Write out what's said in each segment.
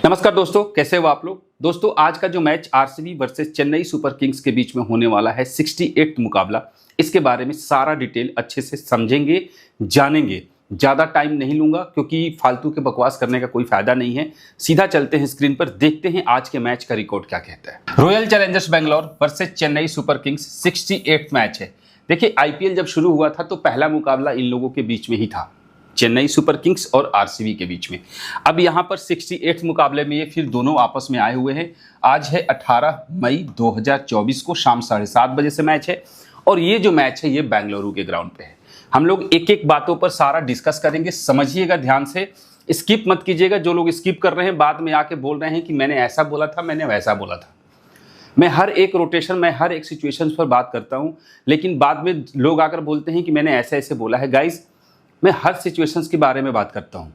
नमस्कार दोस्तों, कैसे हो आप लोग। दोस्तों आज का जो match RCB versus Chennai super Kings के बीच में होने वाला है 68 मुकाबला, इसके बारे में सारा डिटेल अच्छे से समझेंगे, जानेंगे। ज़्यादा टाइम नहीं लूंगा क्योंकि फालतू के बकवास करने का कोई फायदा नहीं है। सीधा चलते हैं स्क्रीन पर, देखते हैं आज के मैच का रिकॉर्ड क्या कहता है। Royal Challengers Bangalore versus Chennai super Kings 68 match है। देखिए आईपीएल जब शुरू हुआ था तो पहला मुकाबला इन लोगों के बीच में ही था, चेन्नई सुपर किंग्स और आरसीबी के बीच में। अब यहां पर 68 मुकाबले में ये फिर दोनों आपस में आए हुए हैं। आज है 18 मई 2024 को शाम 7:30 बजे से मैच है और ये जो मैच है ये बेंगलुरु के ग्राउंड पे है। हम लोग एक एक बातों पर सारा डिस्कस करेंगे, समझिएगा ध्यान से, स्किप मत कीजिएगा। जो लोग स्किप कर रहे हैं बाद में आके बोल रहे हैं कि मैंने ऐसा बोला था, मैंने वैसा बोला था। मैं हर एक रोटेशन में हर एक सिचुएशन पर बात करता हूं, लेकिन बाद में लोग आकर बोलते हैं कि मैंने ऐसे ऐसे बोला है। गाइज, मैं हर सिचुएशंस के बारे में बात करता हूं।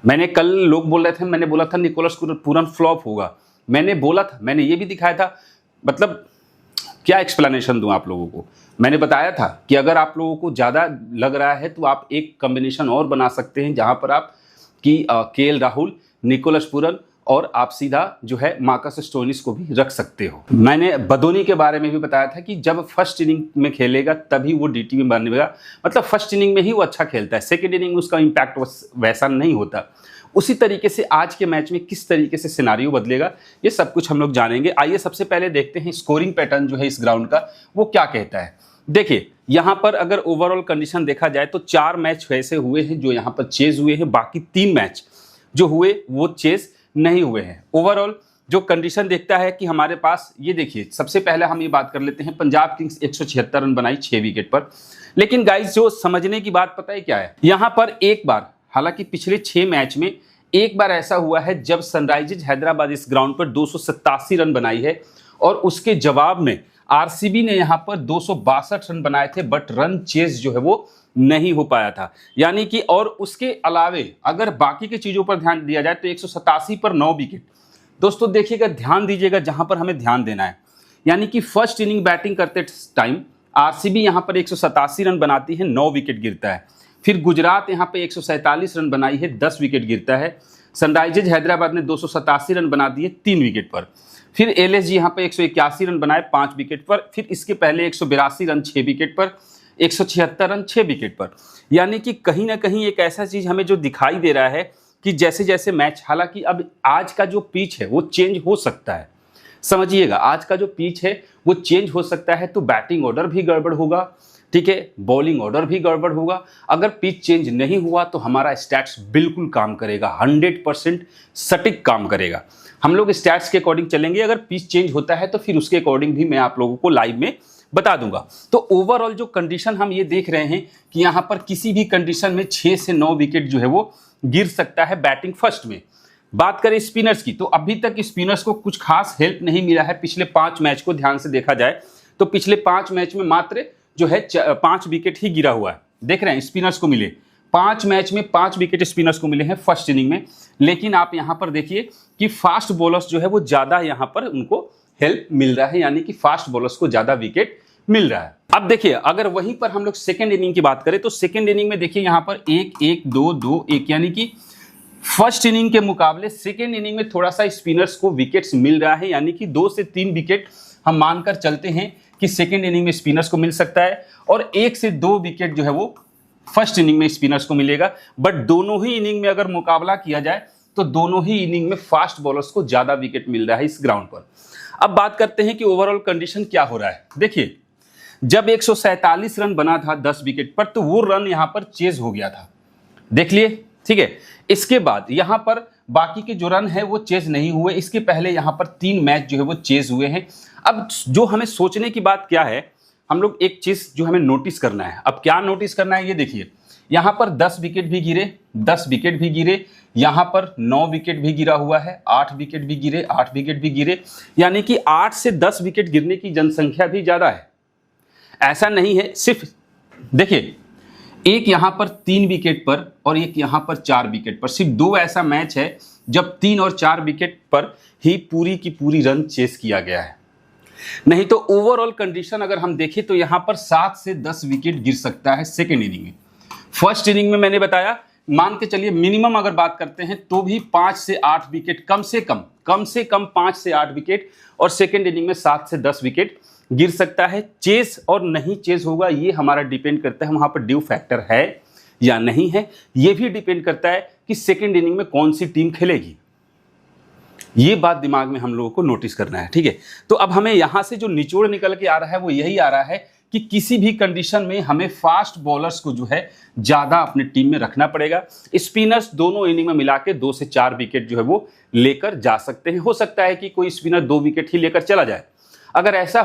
मैंने कल लोग बोल रहे थे, मैंने बोला था निकोलस पूरन फ्लॉप होगा, मैंने बोला था, मैंने ये भी दिखाया था। मतलब क्या एक्सप्लेनेशन दूं आप लोगों को। मैंने बताया था कि अगर आप लोगों को ज़्यादा लग रहा है तो आप एक कॉम्बिनेशन और बना सकते हैं जहां पर आप कि केएल राहुल, निकोलस पूरन और आप सीधा जो है मार्कस स्टोइनिस को भी रख सकते हो। मैंने बदोनी के बारे में भी बताया था कि जब फर्स्ट इनिंग में खेलेगा तभी वो डीटी में बनेगा, मतलब फर्स्ट इनिंग में ही वो अच्छा खेलता है, सेकंड इनिंग में उसका इम्पैक्ट वैसा नहीं होता। उसी तरीके से आज के मैच में किस तरीके से सिनारियो बदलेगा ये सब कुछ हम लोग जानेंगे। आइए सबसे पहले देखते हैं स्कोरिंग पैटर्न जो है इस ग्राउंड का वो क्या कहता है। देखिए यहाँ पर अगर ओवरऑल कंडीशन देखा जाए तो 4 मैच वैसे हुए हैं जो यहाँ पर चेज हुए हैं, बाकी 3 मैच जो हुए वो चेज नहीं हुए हैं। ओवरऑल जो कंडीशन देखता है कि हमारे पास ये देखिए, सबसे पहले हम ये बात कर लेते हैं, पंजाब किंग्स 176 रन बनाई 6 विकेट पर। लेकिन गाइस जो समझने की बात पता है क्या है, यहां पर एक बार, हालांकि पिछले 6 मैच में एक बार ऐसा हुआ है जब सनराइजर्स हैदराबाद इस ग्राउंड पर 287 रन बनाई है और उसके जवाब में आरसीबी ने यहां पर 262 रन बनाए थे, बट रन चेज जो है वो नहीं हो पाया था। यानी कि और उसके अलावे अगर बाकी की चीजों पर ध्यान दिया जाए तो 187 पर 9 विकेट। दोस्तों देखिएगा, ध्यान दीजिएगा जहां पर हमें ध्यान देना है। यानी कि फर्स्ट इनिंग बैटिंग करते टाइम आरसीबी यहां पर 187 रन बनाती है, 9 विकेट गिरता है। फिर गुजरात यहां पर 147 रन बनाई है, 10 विकेट गिरता है। सनराइजर्स हैदराबाद ने 287 रन बना दिए 3 विकेट पर। फिर एलएसजी यहां पर 181 रन बनाए 5 विकेट पर। फिर इसके पहले 182 रन 6 विकेट पर, 176 रन 6 विकेट पर। यानी कि कहीं ना कहीं एक ऐसा चीज हमें जो दिखाई दे रहा है कि जैसे जैसे मैच, हालांकि अब आज का जो पिच है वो चेंज हो सकता है, समझिएगा, आज का जो पिच है वो चेंज हो सकता है। तो बैटिंग ऑर्डर भी गड़बड़ होगा, ठीक है, बॉलिंग ऑर्डर भी गड़बड़ होगा। अगर पिच चेंज नहीं हुआ तो हमारा स्टैट्स बिल्कुल काम करेगा, 100% सटीक काम करेगा। हम लोग स्टैट्स के अकॉर्डिंग चलेंगे। अगर पिच चेंज होता है तो फिर उसके अकॉर्डिंग भी मैं आप लोगों को लाइव में बता दूंगा। तो ओवरऑल जो कंडीशन हम ये देख रहे हैं कि यहां पर किसी भी कंडीशन में 6 से 9 विकेट जो है वो गिर सकता है बैटिंग फर्स्ट में। बात करें स्पिनर्स की तो अभी तक स्पिनर्स को कुछ खास हेल्प नहीं मिला है। पिछले 5 मैच को ध्यान से देखा जाए तो पिछले 5 मैच में मात्र जो है 5 विकेट ही गिरा हुआ है। देख रहे हैं स्पिनर्स को मिले 5 मैच में 5 विकेट स्पिनर्स को मिले हैं फर्स्ट इनिंग में। लेकिन आप यहां पर देखिए कि फास्ट बॉलर्स जो है वो ज्यादा यहां पर उनको हेल्प मिल रहा है, यानी कि फास्ट बॉलर्स को ज्यादा विकेट मिल रहा है। अब देखिए अगर वहीं पर हम लोग सेकंड इनिंग की बात करें तो सेकंड इनिंग में देखिए यहां पर 1-1-2-2-1, यानी कि फर्स्ट इनिंग के मुकाबले सेकंड इनिंग में थोड़ा सा स्पिनर्स को विकेट्स मिल रहा है। यानी कि 2 से 3 विकेट हम मानकर चलते हैं कि सेकंड इनिंग में स्पिनर्स को मिल सकता है और 1 से 2 विकेट जो है वो फर्स्ट इनिंग में स्पिनर्स को मिलेगा। बट दोनों ही इनिंग में अगर मुकाबला किया जाए तो दोनों ही इनिंग में फास्ट बॉलर्स को ज्यादा विकेट मिल रहा है इस ग्राउंड पर। अब बात करते हैं कि ओवरऑल कंडीशन क्या हो रहा है। देखिए जब 147 रन बना था 10 विकेट पर तो वो रन यहां पर चेज हो गया था, देख लिए, ठीक है। इसके बाद यहां पर बाकी के जो रन है वो चेज नहीं हुए। इसके पहले यहां पर 3 मैच जो है वो चेज हुए हैं। अब जो हमें सोचने की बात क्या है, हम लोग एक चीज जो हमें नोटिस करना है। अब क्या नोटिस करना है ये देखिए, यहां पर 10 विकेट भी गिरे, 10 विकेट भी गिरे, यहां पर 9 विकेट भी गिरा हुआ है, 8 विकेट भी गिरे, 8 विकेट भी गिरे। यानी कि 8 से 10 विकेट गिरने की जनसंख्या भी ज्यादा है। ऐसा नहीं है, सिर्फ देखिए एक यहां पर 3 विकेट पर और एक यहां पर 4 विकेट पर, सिर्फ 2 ऐसा मैच है जब 3 और 4 विकेट पर ही पूरी की पूरी रन चेस किया गया है। नहीं तो ओवरऑल कंडीशन अगर हम देखें तो यहां पर 7 से 10 विकेट गिर सकता है सेकेंड इनिंग में। फर्स्ट इनिंग में मैंने बताया मान के चलिए मिनिमम अगर बात करते हैं तो भी 5 से 8 विकेट कम से कम 5 से 8 विकेट, और सेकेंड इनिंग में 7 से 10 विकेट गिर सकता है। चेस और नहीं चेस होगा ये हमारा डिपेंड करता है वहां पर ड्यू फैक्टर है या नहीं है। ये भी डिपेंड करता है कि सेकेंड इनिंग में कौन सी टीम खेलेगी। ये बात दिमाग में हम लोगों को नोटिस करना है, ठीक है। तो अब हमें यहां से जो निचोड़ निकल के आ रहा है वो यही आ रहा है कि किसी भी कंडीशन में हमें फास्ट बॉलर्स को जो है ज्यादा अपने टीम में रखना पड़ेगा। स्पिनर्स दोनों इनिंग में मिला के 2 से 4 विकेट जो है वो लेकर जा सकते हैं। हो सकता है कि कोई स्पिनर 2 विकेट ही लेकर चला जाए। अगर ऐसा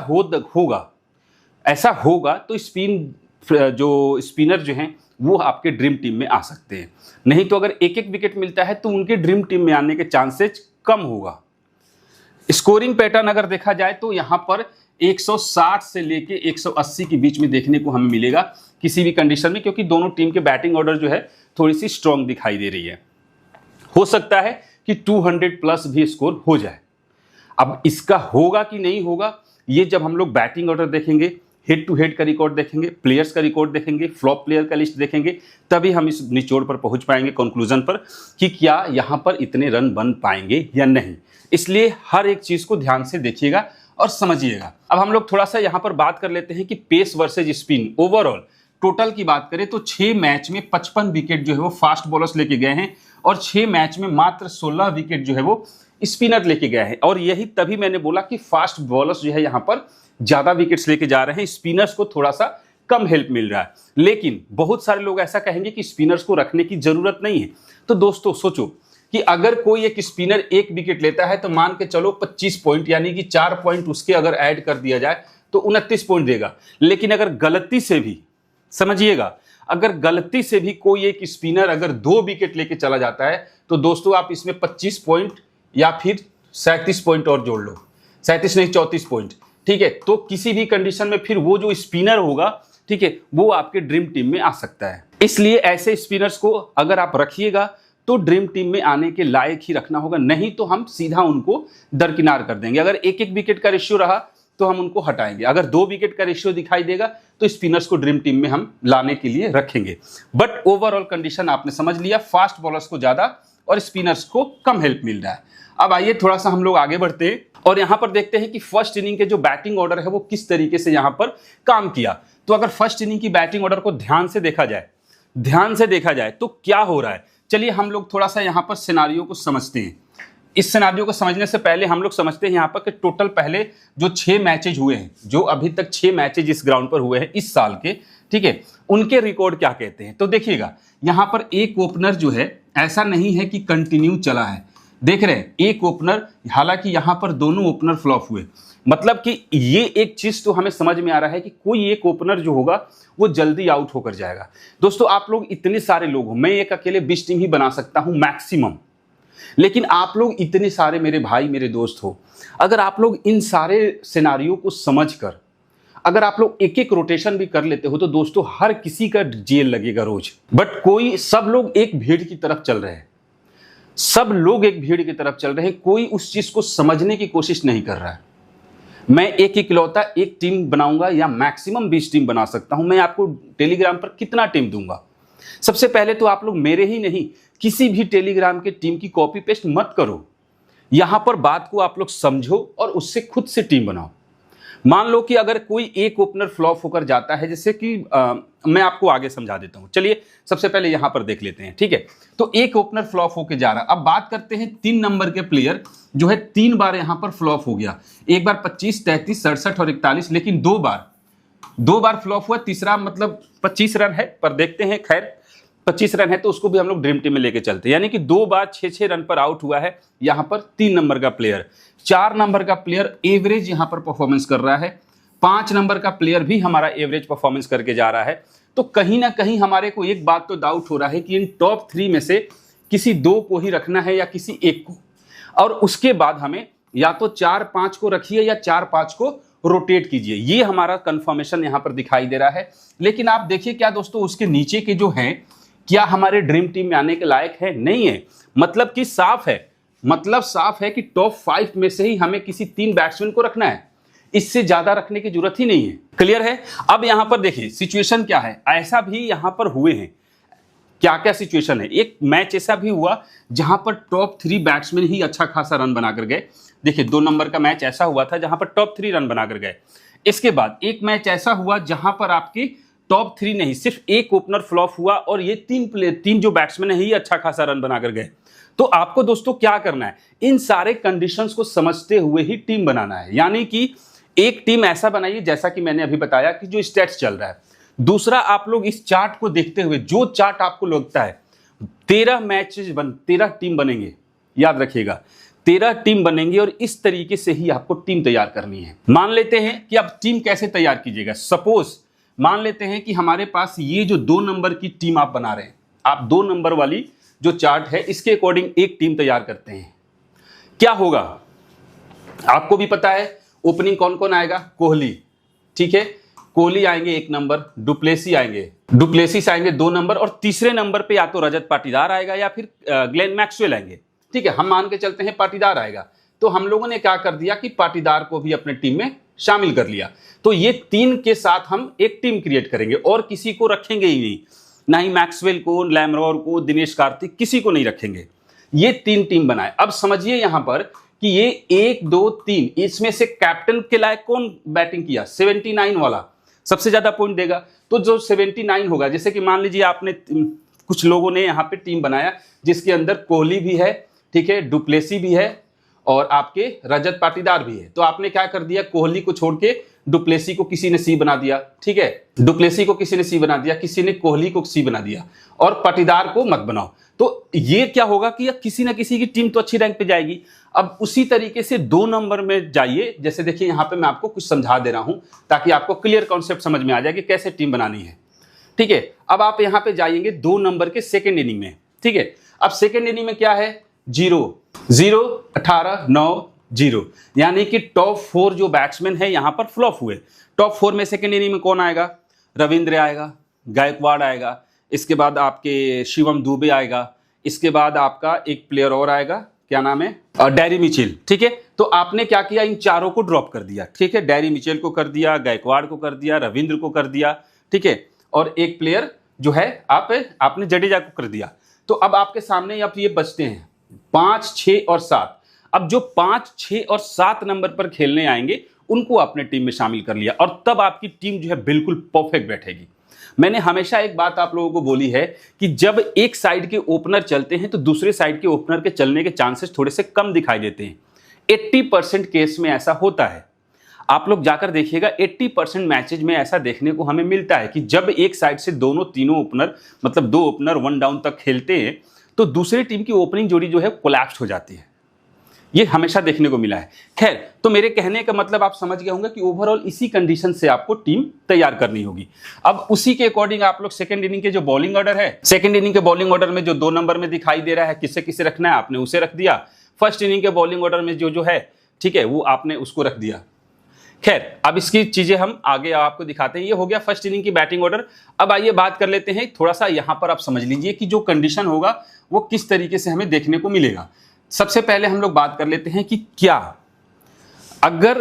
होगा तो स्पिनर जो हैं वो आपके ड्रीम टीम में आ सकते हैं। नहीं तो अगर एक एक विकेट मिलता है तो उनके ड्रीम टीम में आने के चांसेस कम होगा। स्कोरिंग पैटर्न अगर देखा जाए तो यहां पर 160 से लेके 180 के बीच में देखने को हमें मिलेगा किसी भी कंडीशन में, क्योंकि दोनों टीम के बैटिंग ऑर्डर जो है थोड़ी सी स्ट्रांग दिखाई दे रही है। हो सकता है कि 200 प्लस भी स्कोर हो जाए। अब इसका होगा कि नहीं होगा ये जब हम लोग बैटिंग ऑर्डर देखेंगे, हेड टू हेड का रिकॉर्ड देखेंगे, प्लेयर्स का रिकॉर्ड देखेंगे, फ्लॉप प्लेयर का लिस्ट देखेंगे, तभी हम इस निचोड़ पर पहुंच पाएंगे कंक्लूजन पर कि क्या यहां पर इतने रन बन पाएंगे या नहीं। इसलिए हर एक चीज को ध्यान से देखिएगा और समझिएगा। अब हम लोग थोड़ा सा यहां पर बात कर लेते हैं कि pace versus spin. Overall total की बात करें तो 6 मैच में 55 विकेट जो है वो फास्ट बॉलर्स लेके गए हैं और 6 मैच में मात्र 16 विकेट जो है वो स्पिनर लेके गए हैं। और यही तभी मैंने बोला कि फास्ट बॉलर्स जो है यहां पर ज्यादा विकेट्स लेके जा रहे हैं, स्पिनर्स को थोड़ा सा कम हेल्प मिल रहा है। लेकिन बहुत सारे लोग ऐसा कहेंगे कि स्पिनर्स को रखने की जरूरत नहीं है। तो दोस्तों सोचो कि अगर कोई एक स्पिनर 1 विकेट लेता है तो मान के चलो 25 पॉइंट, यानी कि 4 पॉइंट उसके अगर ऐड कर दिया जाए तो 29 पॉइंट देगा। लेकिन अगर गलती से भी, समझिएगा, अगर गलती से भी कोई एक स्पिनर अगर 2 विकेट लेके चला जाता है तो दोस्तों आप इसमें 25 पॉइंट या फिर 37 पॉइंट और जोड़ लो, 37 नहीं 34 पॉइंट, ठीक है। तो किसी भी कंडीशन में फिर वो जो स्पिनर होगा, ठीक है, वो आपके ड्रीम टीम में आ सकता है। इसलिए ऐसे स्पिनर्स को अगर आप रखिएगा तो ड्रीम टीम में आने के लायक ही रखना होगा, नहीं तो हम सीधा उनको दरकिनार कर देंगे। अगर 1-1 विकेट का रेशियो रहा तो हम उनको हटाएंगे, अगर 2 विकेट का रेशियो दिखाई देगा तो स्पिनर्स को ड्रीम टीम में हम लाने के लिए रखेंगे। बट ओवरऑल कंडीशन आपने समझ लिया, फास्ट बॉलर्स को ज्यादा और स्पिनर्स को कम हेल्प मिल रहा है। अब आइए थोड़ा सा हम लोग आगे बढ़ते हैं और यहां पर देखते हैं कि फर्स्ट इनिंग के जो बैटिंग ऑर्डर है वो किस तरीके से यहां पर काम किया। तो अगर फर्स्ट इनिंग की बैटिंग ऑर्डर को ध्यान से देखा जाए तो क्या हो रहा है, चलिए हम लोग थोड़ा सा यहां पर सिनारियो को समझते हैं। इस सिनारियो को समझने से पहले हम लोग समझते हैं यहां पर कि टोटल पहले जो 6 मैचेज हुए हैं, जो अभी तक 6 मैचेज इस ग्राउंड पर हुए हैं इस साल के, ठीक है, उनके रिकॉर्ड क्या कहते हैं। तो देखिएगा यहां पर एक ओपनर जो है ऐसा नहीं है कि कंटिन्यू चला है, देख रहे हैं एक ओपनर, हालांकि यहां पर दोनों ओपनर फ्लॉप हुए। मतलब कि ये एक चीज तो हमें समझ में आ रहा है कि कोई एक ओपनर जो होगा वो जल्दी आउट होकर जाएगा। दोस्तों आप लोग इतने सारे लोग हो, मैं एक अकेले 20 टीम ही बना सकता हूं मैक्सिमम, लेकिन आप लोग इतने सारे मेरे भाई मेरे दोस्त हो, अगर आप लोग इन सारे सिनारियों को समझकर अगर आप लोग एक एक रोटेशन भी कर लेते हो तो दोस्तों हर किसी का जेल लगेगा रोज। बट सब लोग एक भीड़ की तरफ चल रहे हैं, कोई उस चीज को समझने की कोशिश नहीं कर रहा है। मैं एक इकलौता एक टीम बनाऊंगा या मैक्सिमम 20 टीम बना सकता हूं। मैं आपको टेलीग्राम पर कितना टीम दूंगा? सबसे पहले तो आप लोग मेरे ही नहीं किसी भी टेलीग्राम के टीम की कॉपी पेस्ट मत करो, यहां पर बात को आप लोग समझो और उससे खुद से टीम बनाओ। मान लो कि अगर कोई एक ओपनर फ्लॉप होकर जाता है, जैसे कि मैं आपको आगे समझा देता हूं, चलिए सबसे पहले यहां पर देख लेते हैं, ठीक है। तो एक ओपनर फ्लॉप होकर जा रहा है। अब बात करते हैं 3 नंबर के प्लेयर जो है 3 बार यहां पर फ्लॉप हो गया, एक बार 25, 33, 67 और 41, लेकिन 2 बार फ्लॉप हुआ। तीसरा मतलब 25 रन है, पर देखते हैं, खैर 25 रन है तो उसको भी हम लोग ड्रीम टीम में लेके चलते हैं, यानी कि 2 बार 6-6 रन पर आउट हुआ है यहां पर 3 नंबर का प्लेयर। 4 नंबर का प्लेयर एवरेज यहां पर परफॉर्मेंस कर रहा है, 5 नंबर का प्लेयर भी हमारा एवरेज परफॉर्मेंस करके जा रहा है। तो कहीं ना कहीं हमारे को एक बात तो डाउट हो रहा है कि इन टॉप 3 में से किसी 2 को ही रखना है या किसी एक को, और उसके बाद हमें या तो 4-5 को रखिए या 4-5 को रोटेट कीजिए। ये हमारा कंफर्मेशन यहां पर दिखाई दे रहा है। लेकिन आप देखिए क्या दोस्तों, उसके नीचे के जो हैं क्या हमारे ड्रीम टीम में आने के लायक है? नहीं है। मतलब कि साफ है कि टॉप 5 में से ही हमें किसी 3 बैट्समैन को रखना है, इससे ज्यादा रखने की जरूरत ही नहीं है। क्लियर है? अब यहां पर देखिए सिचुएशन क्या है, ऐसा भी यहां पर हुए हैं, क्या क्या सिचुएशन है। एक मैच ऐसा भी हुआ जहां पर टॉप 3 बैट्समैन ही अच्छा खासा रन बनाकर गए। देखिए 2 नंबर का मैच ऐसा हुआ था जहां पर टॉप 3 रन बनाकर गए। इसके बाद एक मैच ऐसा हुआ जहां पर आपकी टॉप 3 नहीं, सिर्फ एक ओपनर फ्लॉप हुआ और ये 3 जो बैट्समैन है ही अच्छा खासा रन बनाकर गए। तो आपको दोस्तों क्या करना है, इन सारे कंडीशंस को समझते हुए ही टीम बनाना है। यानी कि एक टीम ऐसा बनाइए जैसा कि मैंने अभी बताया कि जो स्टेट्स चल रहा है। दूसरा, आप लोग इस चार्ट को देखते हुए जो चार्ट आपको लगता है 13 टीम बनेंगे, याद रखिएगा 13 टीम बनेंगे और इस तरीके से ही आपको टीम तैयार करनी है। मान लेते हैं कि अब टीम कैसे तैयार कीजिएगा। सपोज मान लेते हैं कि हमारे पास ये जो 2 नंबर की टीम आप बना रहे हैं, आप 2 नंबर वाली जो चार्ट है इसके अकॉर्डिंग एक टीम तैयार करते हैं। क्या होगा आपको भी पता है, ओपनिंग कौन कौन आएगा, कोहली, ठीक है, कोहली आएंगे 1 नंबर, डुप्लेसिस आएंगे 2 नंबर और तीसरे नंबर पे या तो रजत पाटीदार आएगा या फिर ग्लेन मैक्सवेल आएंगे। ठीक है, हम मान के चलते हैं पाटीदार आएगा, तो हम लोगों ने क्या कर दिया कि पाटीदार को भी अपने टीम में शामिल कर लिया। तो ये 3 के साथ हम एक टीम क्रिएट करेंगे और किसी को रखेंगे ही नहीं, ना ही मैक्सवेल को, लैमरोर को, दिनेश कार्तिक, किसी को नहीं रखेंगे। ये 3 टीम बनाए। अब समझिए यहां पर कि ये 1 2 3 इसमें से कैप्टन के लायक कौन बैटिंग किया, 79 वाला सबसे ज्यादा पॉइंट देगा। तो जो 79 होगा, जैसे कि मान लीजिए आपने कुछ लोगों ने यहाँ पे टीम बनाया जिसके अंदर कोहली भी है, ठीक है, डुप्लेसी भी है और आपके रजत पाटीदार भी है। तो आपने क्या कर दिया, कोहली को छोड़ के डुप्लेसी को किसी ने सी बना दिया, ठीक है, डुप्लेसी को किसी ने सी बना दिया, किसी ने कोहली को सी बना दिया और पाटीदार को मत बनाओ। तो ये क्या होगा कि किसी ना किसी की टीम तो अच्छी रैंक पे जाएगी। अब उसी तरीके से 2 नंबर में जाइए। जैसे देखिए यहां पे मैं आपको कुछ समझा दे रहा हूं ताकि आपको क्लियर कॉन्सेप्ट समझ में आ जाए कि कैसे टीम बनानी है। ठीक है, अब आप यहां पे जाइएंगे 2 नंबर के सेकेंड इनिंग में। ठीक है, अब सेकेंड इनिंग में क्या है, 0 0 18 9 0, यानी कि टॉप 4 जो बैट्समैन है यहां पर फ्लॉप हुए। टॉप 4 में सेकेंड इनिंग में कौन आएगा, रविंद्र आएगा, गायकवाड़ आएगा, इसके बाद आपके शिवम दुबे आएगा, इसके बाद आपका एक प्लेयर और आएगा, क्या नाम है, डैरी मिचेल। ठीक है, तो आपने क्या किया, इन चारों को ड्रॉप कर दिया। ठीक है, डैरी मिचेल को कर दिया, गायकवाड़ को कर दिया, रविंद्र को कर दिया, ठीक है, और एक प्लेयर जो है आपने जडेजा को कर दिया। तो अब आपके सामने अब ये बचते हैं 5 6 और 7। अब जो 5 6 और 7 नंबर पर खेलने आएंगे उनको आपने टीम में शामिल कर लिया और तब आपकी टीम जो है बिल्कुल परफेक्ट बैठेगी। मैंने हमेशा एक बात आप लोगों को बोली है कि जब एक साइड के ओपनर चलते हैं तो दूसरे साइड के ओपनर के चलने के चांसेस थोड़े से कम दिखाई देते हैं। 80% केस में ऐसा होता है। आप लोग जाकर देखिएगा 80% मैचेज में ऐसा देखने को हमें मिलता है कि जब एक साइड से तीनों ओपनर, मतलब 2 ओपनर 1 डाउन तक खेलते हैं तो दूसरी टीम की ओपनिंग जोड़ी जो है कोलैप्स हो जाती है। ये हमेशा देखने को मिला है। खैर, तो मेरे कहने का मतलब आप समझ गए होंगे कि ओवरऑल इसी कंडीशन से आपको टीम तैयार करनी होगी। अब उसी के अकॉर्डिंग आप लोग सेकंड इनिंग के जो बॉलिंग ऑर्डर है, सेकंड इनिंग के बॉलिंग ऑर्डर में जो 2 नंबर में दिखाई दे रहा है किसे किसे रखना है, आपने उसे रख दिया। फर्स्ट इनिंग के बॉलिंग ऑर्डर में जो है, ठीक है, वो आपने उसको रख दिया। खैर, अब इसकी चीजें हम आगे आपको दिखाते हैं। ये हो गया फर्स्ट इनिंग की बैटिंग ऑर्डर। अब आइए बात कर लेते हैं थोड़ा सा, यहां पर आप समझ लीजिए कि जो कंडीशन होगा वो किस तरीके से हमें देखने को मिलेगा। सबसे पहले हम लोग बात कर लेते हैं कि क्या अगर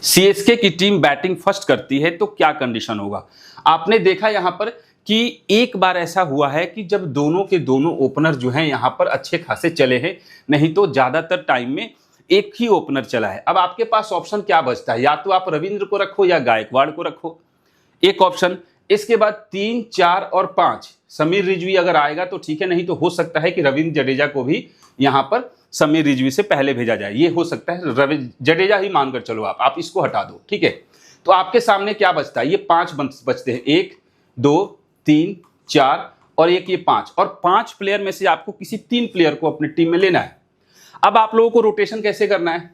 सीएसके की टीम बैटिंग फर्स्ट करती है तो क्या कंडीशन होगा। आपने देखा यहां पर कि एक बार ऐसा हुआ है कि जब दोनों के दोनों ओपनर जो हैं यहां पर अच्छे खासे चले हैं, नहीं तो ज्यादातर टाइम में एक ही ओपनर चला है। अब आपके पास ऑप्शन क्या बचता है, या तो आप रविंद्र को रखो या गायकवाड़ को रखो, एक ऑप्शन। इसके बाद 3 4 और 5 समीर रिजवी अगर आएगा तो ठीक है, नहीं तो हो सकता है कि रविंद्र जडेजा को भी यहां पर समीर रिजवी से पहले भेजा जाए। ये हो सकता है, जडेजा ही मानकर चलो, आप इसको हटा दो, ठीक है। तो आपके सामने क्या बचता है, ये 5 बचते हैं, 1 2 3 4 और एक ये 5, और 5 प्लेयर में से आपको किसी 3 प्लेयर को अपनी टीम में लेना है। अब आप लोगों को रोटेशन कैसे करना है,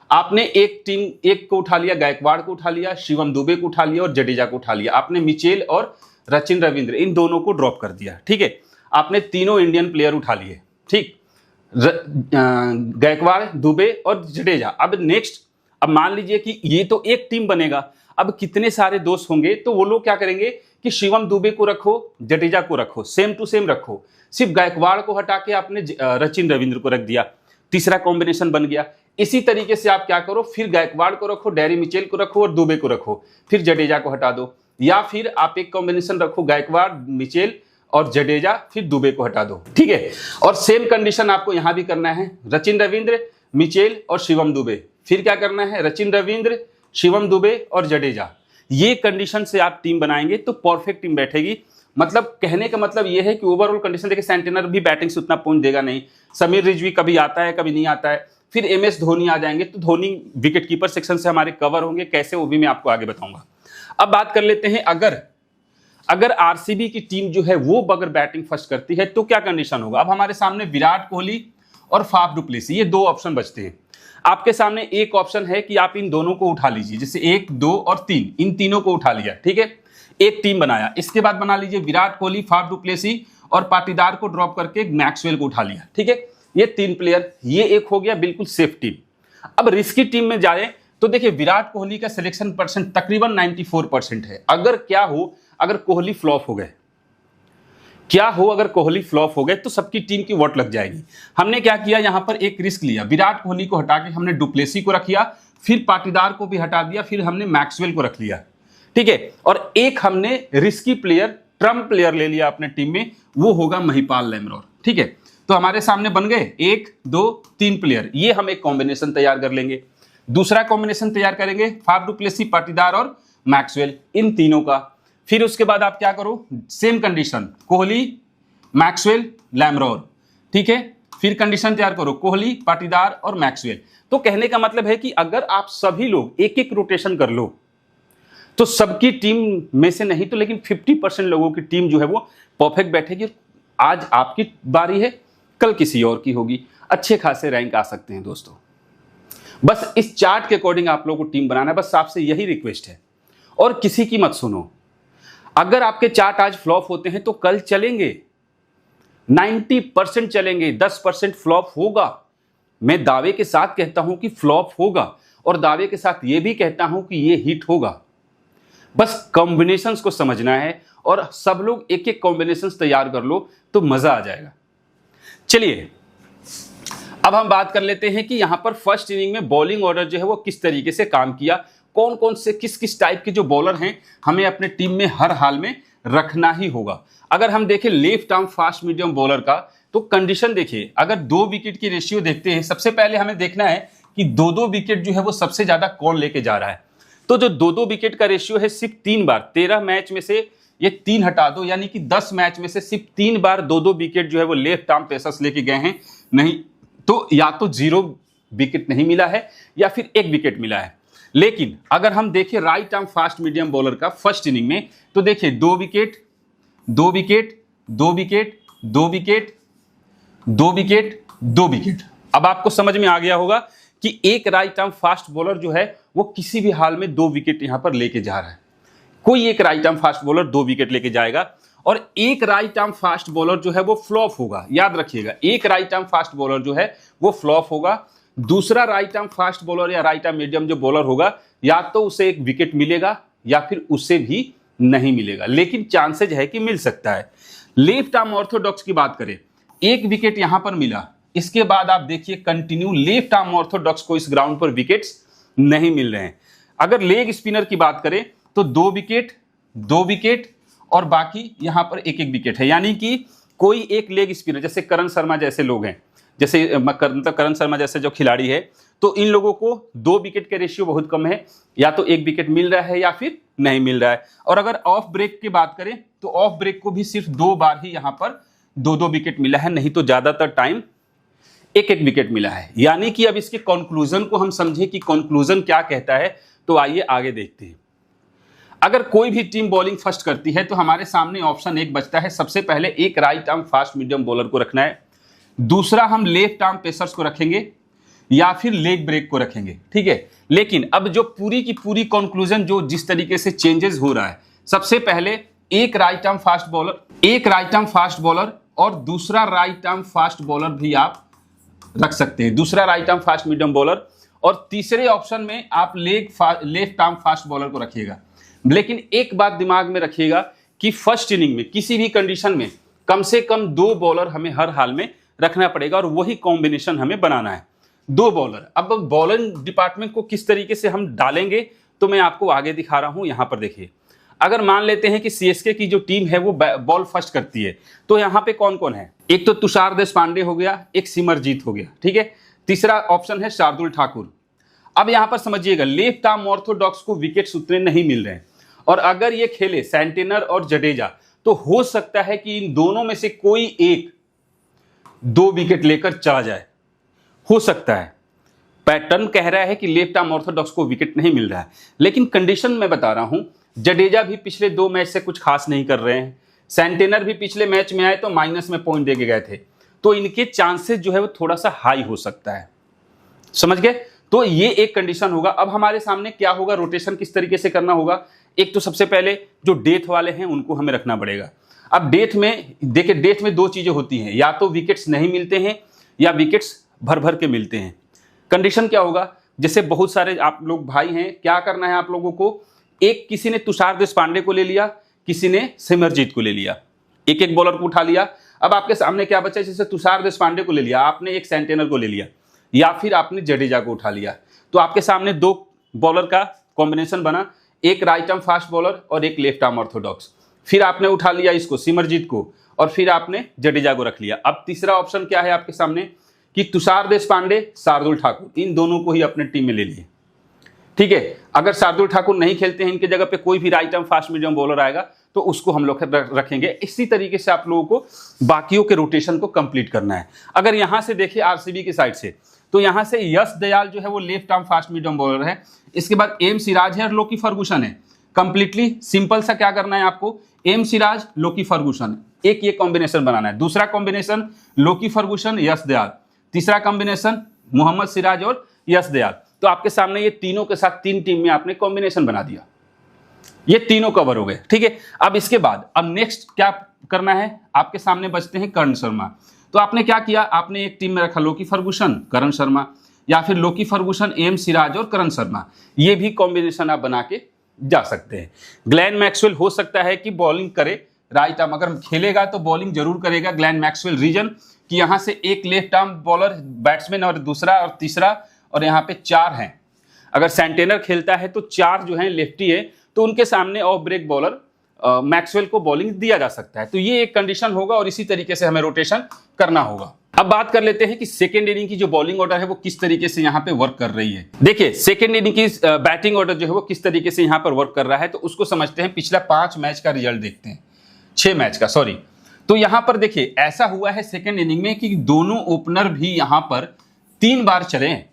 आपने एक को उठा लिया, गायकवाड़ को उठा लिया, शिवम दुबे को उठा लिया और जडेजा को उठा लिया। आपने मिचेल और सचिन रविंद्र इन दोनों को ड्रॉप कर दिया, ठीक है। आपने तीनों इंडियन प्लेयर उठा लिए, ठीक, गायकवाड़, दुबे और जडेजा। अब नेक्स्ट, अब मान लीजिए कि ये तो एक टीम बनेगा। अब कितने सारे दोस्त होंगे तो वो लोग क्या करेंगे कि शिवम दुबे को रखो, जडेजा को रखो, सेम टू सेम रखो, सिर्फ गायकवाड़ को हटा के आपने सचिन रविंद्र को रख दिया, तीसरा कॉम्बिनेशन बन गया। इसी तरीके से आप क्या करो, फिर गायकवाड़ को रखो, डैरी मिचेल को रखो और दुबे को रखो, फिर जडेजा को हटा दो, या फिर आप एक कॉम्बिनेशन रखो गायकवाड़, मिचेल और जडेजा, फिर दुबे को हटा दो, ठीक है। और सेम कंडीशन आपको यहां भी करना है, सचिन रविंद्र, मिचेल और शिवम दुबे। फिर क्या करना है, सचिन रविंद्र, शिवम दुबे और जडेजा। ये कंडीशन से आप टीम बनाएंगे तो परफेक्ट टीम बैठेगी। मतलब कहने का मतलब ये है कि ओवरऑल कंडीशन देखिए, सेंटेनर भी बैटिंग से उतना पॉइंट देगा नहीं, समीर रिजवी कभी आता है कभी नहीं आता है, फिर एमएस धोनी आ जाएंगे, तो धोनी विकेट कीपर सेक्शन से हमारे कवर होंगे, कैसे वो भी मैं आपको आगे बताऊंगा। अब बात कर लेते हैं, अगर आरसीबी की टीम जो है वो अगर बैटिंग फर्स्ट करती है तो क्या कंडीशन होगा। अब हमारे सामने विराट कोहली और फाफ डु प्लेसी, ये दो ऑप्शन बचते हैं। आपके सामने एक ऑप्शन है कि आप इन दोनों को उठा लीजिए, जैसे 1, 2 और 3, इन तीनों को उठा लिया, ठीक है, एक टीम बनाया। इसके बाद बना लीजिए Virat Kohli, Faf du Plessis और पाटीदार को ड्रॉप करके मैक्सवेल को उठा लिया, ठीक है। ये 3 प्लेयर, ये एक हो गया बिल्कुल सेफ टीम। अब रिस्की टीम में जाए तो देखिए, विराट कोहली का सिलेक्शन परसेंट तकरीबन 94% है। अगर क्या हो, अगर कोहली फ्लॉप हो गए, अगर कोहली फ्लॉप हो गए तो सबकी टीम की वोट लग जाएगी। हमने क्या किया, यहां पर एक रिस्क लिया, विराट कोहली को हटा के हमने डुप्लेसी को रख लिया, फिर पाटीदार को भी हटा दिया, फिर हमने मैक्सवेल को रख लिया, ठीक है। और एक हमने रिस्की प्लेयर, ट्रम्प प्लेयर ले लिया अपने टीम में, वो होगा महिपाल लैमरोर, ठीक है। तो हमारे सामने बन गए 1, 2, 3 प्लेयर। ये हम एक कॉम्बिनेशन तैयार कर लेंगे। दूसरा कॉम्बिनेशन तैयार करेंगे फाफ डु प्लेसी, पाटीदार और मैक्सवेल, इन तीनों का। फिर उसके बाद आप क्या करो, सेम कंडीशन, कोहली, मैक्सवेल, लैमरोर, ठीक है। फिर कंडीशन तैयार करो, कोहली, पाटीदार और मैक्सवेल। तो कहने का मतलब है कि अगर आप सभी लोग एक एक रोटेशन कर लो तो सबकी टीम में से नहीं तो लेकिन 50% लोगों की टीम जो है वो परफेक्ट बैठेगी। आज आपकी बारी है, कल किसी और की होगी, अच्छे खासे रैंक आ सकते हैं दोस्तों। बस इस चार्ट के अकॉर्डिंग आप लोगों को टीम बनाना है, बस आपसे यही रिक्वेस्ट है, और किसी की मत सुनो। अगर आपके चार्ट आज फ्लॉप होते हैं तो कल चलेंगे, 90% चलेंगे, 10% फ्लॉप होगा। मैं दावे के साथ कहता हूं कि फ्लॉप होगा, और दावे के साथ यह भी कहता हूं कि यह हिट होगा। बस कॉम्बिनेशंस को समझना है, और सब लोग एक एक कॉम्बिनेशंस तैयार कर लो तो मजा आ जाएगा। चलिए अब हम बात कर लेते हैं कि यहां पर फर्स्ट इनिंग में बॉलिंग ऑर्डर जो है वो किस तरीके से काम किया, कौन कौन से किस किस टाइप के जो बॉलर हैं हमें अपने टीम में हर हाल में रखना ही होगा। अगर हम देखें left arm fast medium bowler का, तो कंडीशन देखिए, अगर 2 विकेट की रेशियो देखते हैं, सबसे पहले हमें देखना है कि 2-2 विकेट जो है वो सबसे ज्यादा कौन लेके जा रहा है। तो जो 2-2 विकेट का रेशियो है सिर्फ 3 बार, 13 मैच में से ये 3 हटा दो, यानी कि 10 मैच में से सिर्फ 3 बार 2-2 विकेट जो है वो लेफ्ट आर्म पेसर्स लेके गए हैं। नहीं तो या तो 0 विकेट नहीं मिला है या फिर 1 विकेट मिला है। लेकिन अगर हम देखें right arm fast medium bowler का फर्स्ट इनिंग में, तो देखिए 2 wicket, 2 wicket, 2 wicket, 2 wicket, 2 wicket, 2 wicket. अब आपको समझ में आ गया होगा कि एक राइट आर्म फास्ट बॉलर जो है वो किसी भी हाल में 2 विकेट यहां पर लेके जा रहा है। कोई एक right arm fast bowler 2 wicket लेके जाएगा, और एक राइट आर्म फास्ट बॉलर जो है वो फ्लॉप होगा। याद रखिएगा, एक राइट आर्म फास्ट बॉलर जो है वो फ्लॉप होगा। दूसरा राइट आर्म फास्ट बॉलर या राइट आर्म मीडियम जो बॉलर होगा, या तो उसे 1 विकेट मिलेगा या फिर उसे भी नहीं मिलेगा, लेकिन चांसेज है कि मिल सकता है। लेफ्ट आर्म ऑर्थोडॉक्स की बात करें, 1 विकेट यहां पर मिला, इसके बाद आप देखिए कंटिन्यू लेफ्ट आर्म ऑर्थोडॉक्स को इस ग्राउंड पर विकेट्स नहीं मिल रहे हैं। अगर लेग स्पिनर की बात करें तो 2 विकेट, 2 विकेट और बाकी यहां पर 1-1 विकेट है, यानी कि कोई एक लेग स्पिनर, जैसे करण शर्मा जैसे लोग हैं, जैसे मतलब करण शर्मा जैसे जो खिलाड़ी है, तो इन लोगों को 2 विकेट के रेशियो बहुत कम है, या तो 1 विकेट मिल रहा है या फिर नहीं मिल रहा है। और अगर ऑफ ब्रेक की बात करें तो ऑफ ब्रेक को भी सिर्फ 2 बार ही यहां पर 2-2 विकेट मिला है, नहीं तो ज्यादातर टाइम 1-1 विकेट मिला है। यानी कि अब इसके कंक्लूजन को हम समझे कि कंक्लूजन क्या कहता है, तो आइए आगे देखते हैं। अगर कोई भी टीम बॉलिंग फर्स्ट करती है तो हमारे सामने ऑप्शन 1 बचता है। सबसे पहले एक right arm fast medium bowler को रखना है, दूसरा हम लेफ्ट आर्म पेसर्स को रखेंगे या फिर लेग ब्रेक को रखेंगे, ठीक है। लेकिन अब जो पूरी की पूरी कंक्लूजन जो जिस तरीके से चेंजेस हो रहा है, सबसे पहले एक राइट आर्म फास्ट बॉलर और दूसरा राइट आर्म फास्ट बॉलर भी आप रख सकते हैं, दूसरा right arm fast medium bowler, और तीसरे ऑप्शन में आप लेफ्ट आर्म फास्ट बॉलर को रखिएगा। लेकिन एक बात दिमाग में रखिएगा कि फर्स्ट इनिंग में किसी भी कंडीशन में कम से कम 2 बॉलर हमें हर हाल में रखना पड़ेगा, और वही कॉम्बिनेशन हमें बनाना है, 2 बॉलर। अब बॉलिंग डिपार्टमेंट को किस तरीके से हम डालेंगे तो मैं आपको आगे दिखा रहा हूं। यहां पर देखिए, अगर मान लेते हैं कि सीएसके की जो टीम है वो बॉल फर्स्ट करती है, तो यहाँ पे कौन कौन है? एक तो तुषार देशपांडे हो गया, एक सिमरजीत हो गया, ठीक है। तीसरा ऑप्शन है शार्दुल ठाकुर। अब यहाँ पर समझिएगा, लेफ्ट आर्म ऑर्थोडॉक्स को विकेट्स उतने नहीं मिल रहे हैं, और अगर ये खेले सेंटेनर और जडेजा, तो हो सकता है कि इन दोनों में से कोई एक 2 विकेट लेकर चला जाए, हो सकता है। पैटर्न कह रहा है कि लेफ्ट आर्म ऑर्थोडॉक्स को विकेट नहीं मिल रहा है, लेकिन कंडीशन मैं बता रहा हूं, जडेजा भी पिछले 2 मैच से कुछ खास नहीं कर रहे हैं, सेंटेनर भी पिछले मैच में आए तो माइनस में पॉइंट दे के गए थे, तो इनके चांसेस जो है वो थोड़ा सा हाई हो सकता है, समझ गए। तो ये एक कंडीशन होगा। अब हमारे सामने क्या होगा, रोटेशन किस तरीके से करना होगा। एक तो सबसे पहले जो डेथ वाले हैं उनको हमें रखना पड़ेगा। अब डेथ में देखिए, डेथ में 2 चीजें होती हैं, या तो विकेट्स नहीं मिलते हैं या विकेट्स भर भर के मिलते हैं। कंडीशन क्या होगा, जैसे बहुत सारे आप लोग भाई हैं, क्या करना है आप लोगों को, एक किसी ने तुषार देशपांडे को ले लिया, किसी ने सिमरजीत को ले लिया, एक एक बॉलर को उठा लिया। अब आपके सामने क्या बचा, जैसे तुषार देशपांडे को ले लिया आपने, एक सेंटेनर को ले लिया, या फिर आपने जडेजा को उठा लिया, तो आपके सामने 2 बॉलर का कॉम्बिनेशन बना, एक राइट आर्म फास्ट बॉलर और एक लेफ्ट आर्म ऑर्थोडॉक्स। फिर आपने उठा लिया इसको, सिमरजीत को, और फिर आपने जडेजा को रख लिया। अब तीसरा ऑप्शन क्या है आपके सामने कि तुषार देशपांडे, शार्दुल ठाकुर, इन दोनों को ही अपने टीम में ले लिए, ठीक है। अगर शार्दुल ठाकुर नहीं खेलते हैं, इनके जगह पे कोई भी right arm fast medium bowler आएगा तो उसको हम लोग रखेंगे। इसी तरीके से आप लोगों को बाकियों के रोटेशन को कंप्लीट करना है। अगर यहां से देखिए आरसीबी की साइड से, तो यहां से यश दयाल जो है वो left arm fast medium bowler है, इसके बाद एम सिराज है और लोकी फर्गूसन है। कंप्लीटली सिंपल सा क्या करना है आपको, एम सिराज लोकी फर्गूसन, एक ये कॉम्बिनेशन बनाना है। दूसरा कॉम्बिनेशन लोकी फर्गूसन यश दयाल, तीसरा कॉम्बिनेशन मोहम्मद सिराज और यश दयाल। तो आपके सामने ये तीनों के साथ 3 टीम में आपने कॉम्बिनेशन बना दिया, ये तीनों कवर हो गए, ठीक है। अब इसके बाद अब नेक्स्ट क्या करना है, आपके सामने बचते हैं करण शर्मा। तो आपने क्या किया, आपने एक टीम में रखा लोकी फर्गूसन करण शर्मा, या फिर लोकी फर्गूसन एम सिराज और करण शर्मा, ये भी कॉम्बिनेशन आप बना के जा सकते हैं। ग्लेन मैक्सवेल हो सकता है कि बॉलिंग करे, राइट आर्म अगर खेलेगा तो बॉलिंग जरूर करेगा ग्लेन मैक्सवेल, रीजन कि यहां से एक लेफ्ट आर्म बॉलर बैट्समैन और दूसरा और तीसरा, और यहाँ पे 4 हैं। अगर सेंटेनर खेलता है तो 4 जो हैं लेफ्टी है, तो उनके सामने ऑफ ब्रेक बॉलर मैक्सवेल को बॉलिंग दिया जा सकता है। तो ये एक कंडीशन होगा और इसी तरीके से हमें रोटेशन करना होगा। अब बात कर लेते हैं कि सेकेंड इनिंग की जो बॉलिंग ऑर्डर है वो किस तरीके से यहाँ पे वर्क कर रही है। देखिए सेकेंड इनिंग की बैटिंग ऑर्डर जो है वो किस तरीके से यहाँ पर वर्क कर रहा है, तो उसको समझते हैं। पिछला 5 मैच का रिजल्ट देखते हैं, 6 मैच का सॉरी। तो यहां पर देखिए ऐसा हुआ है सेकेंड इनिंग में कि दोनों ओपनर भी यहां पर 3 बार चले हैं,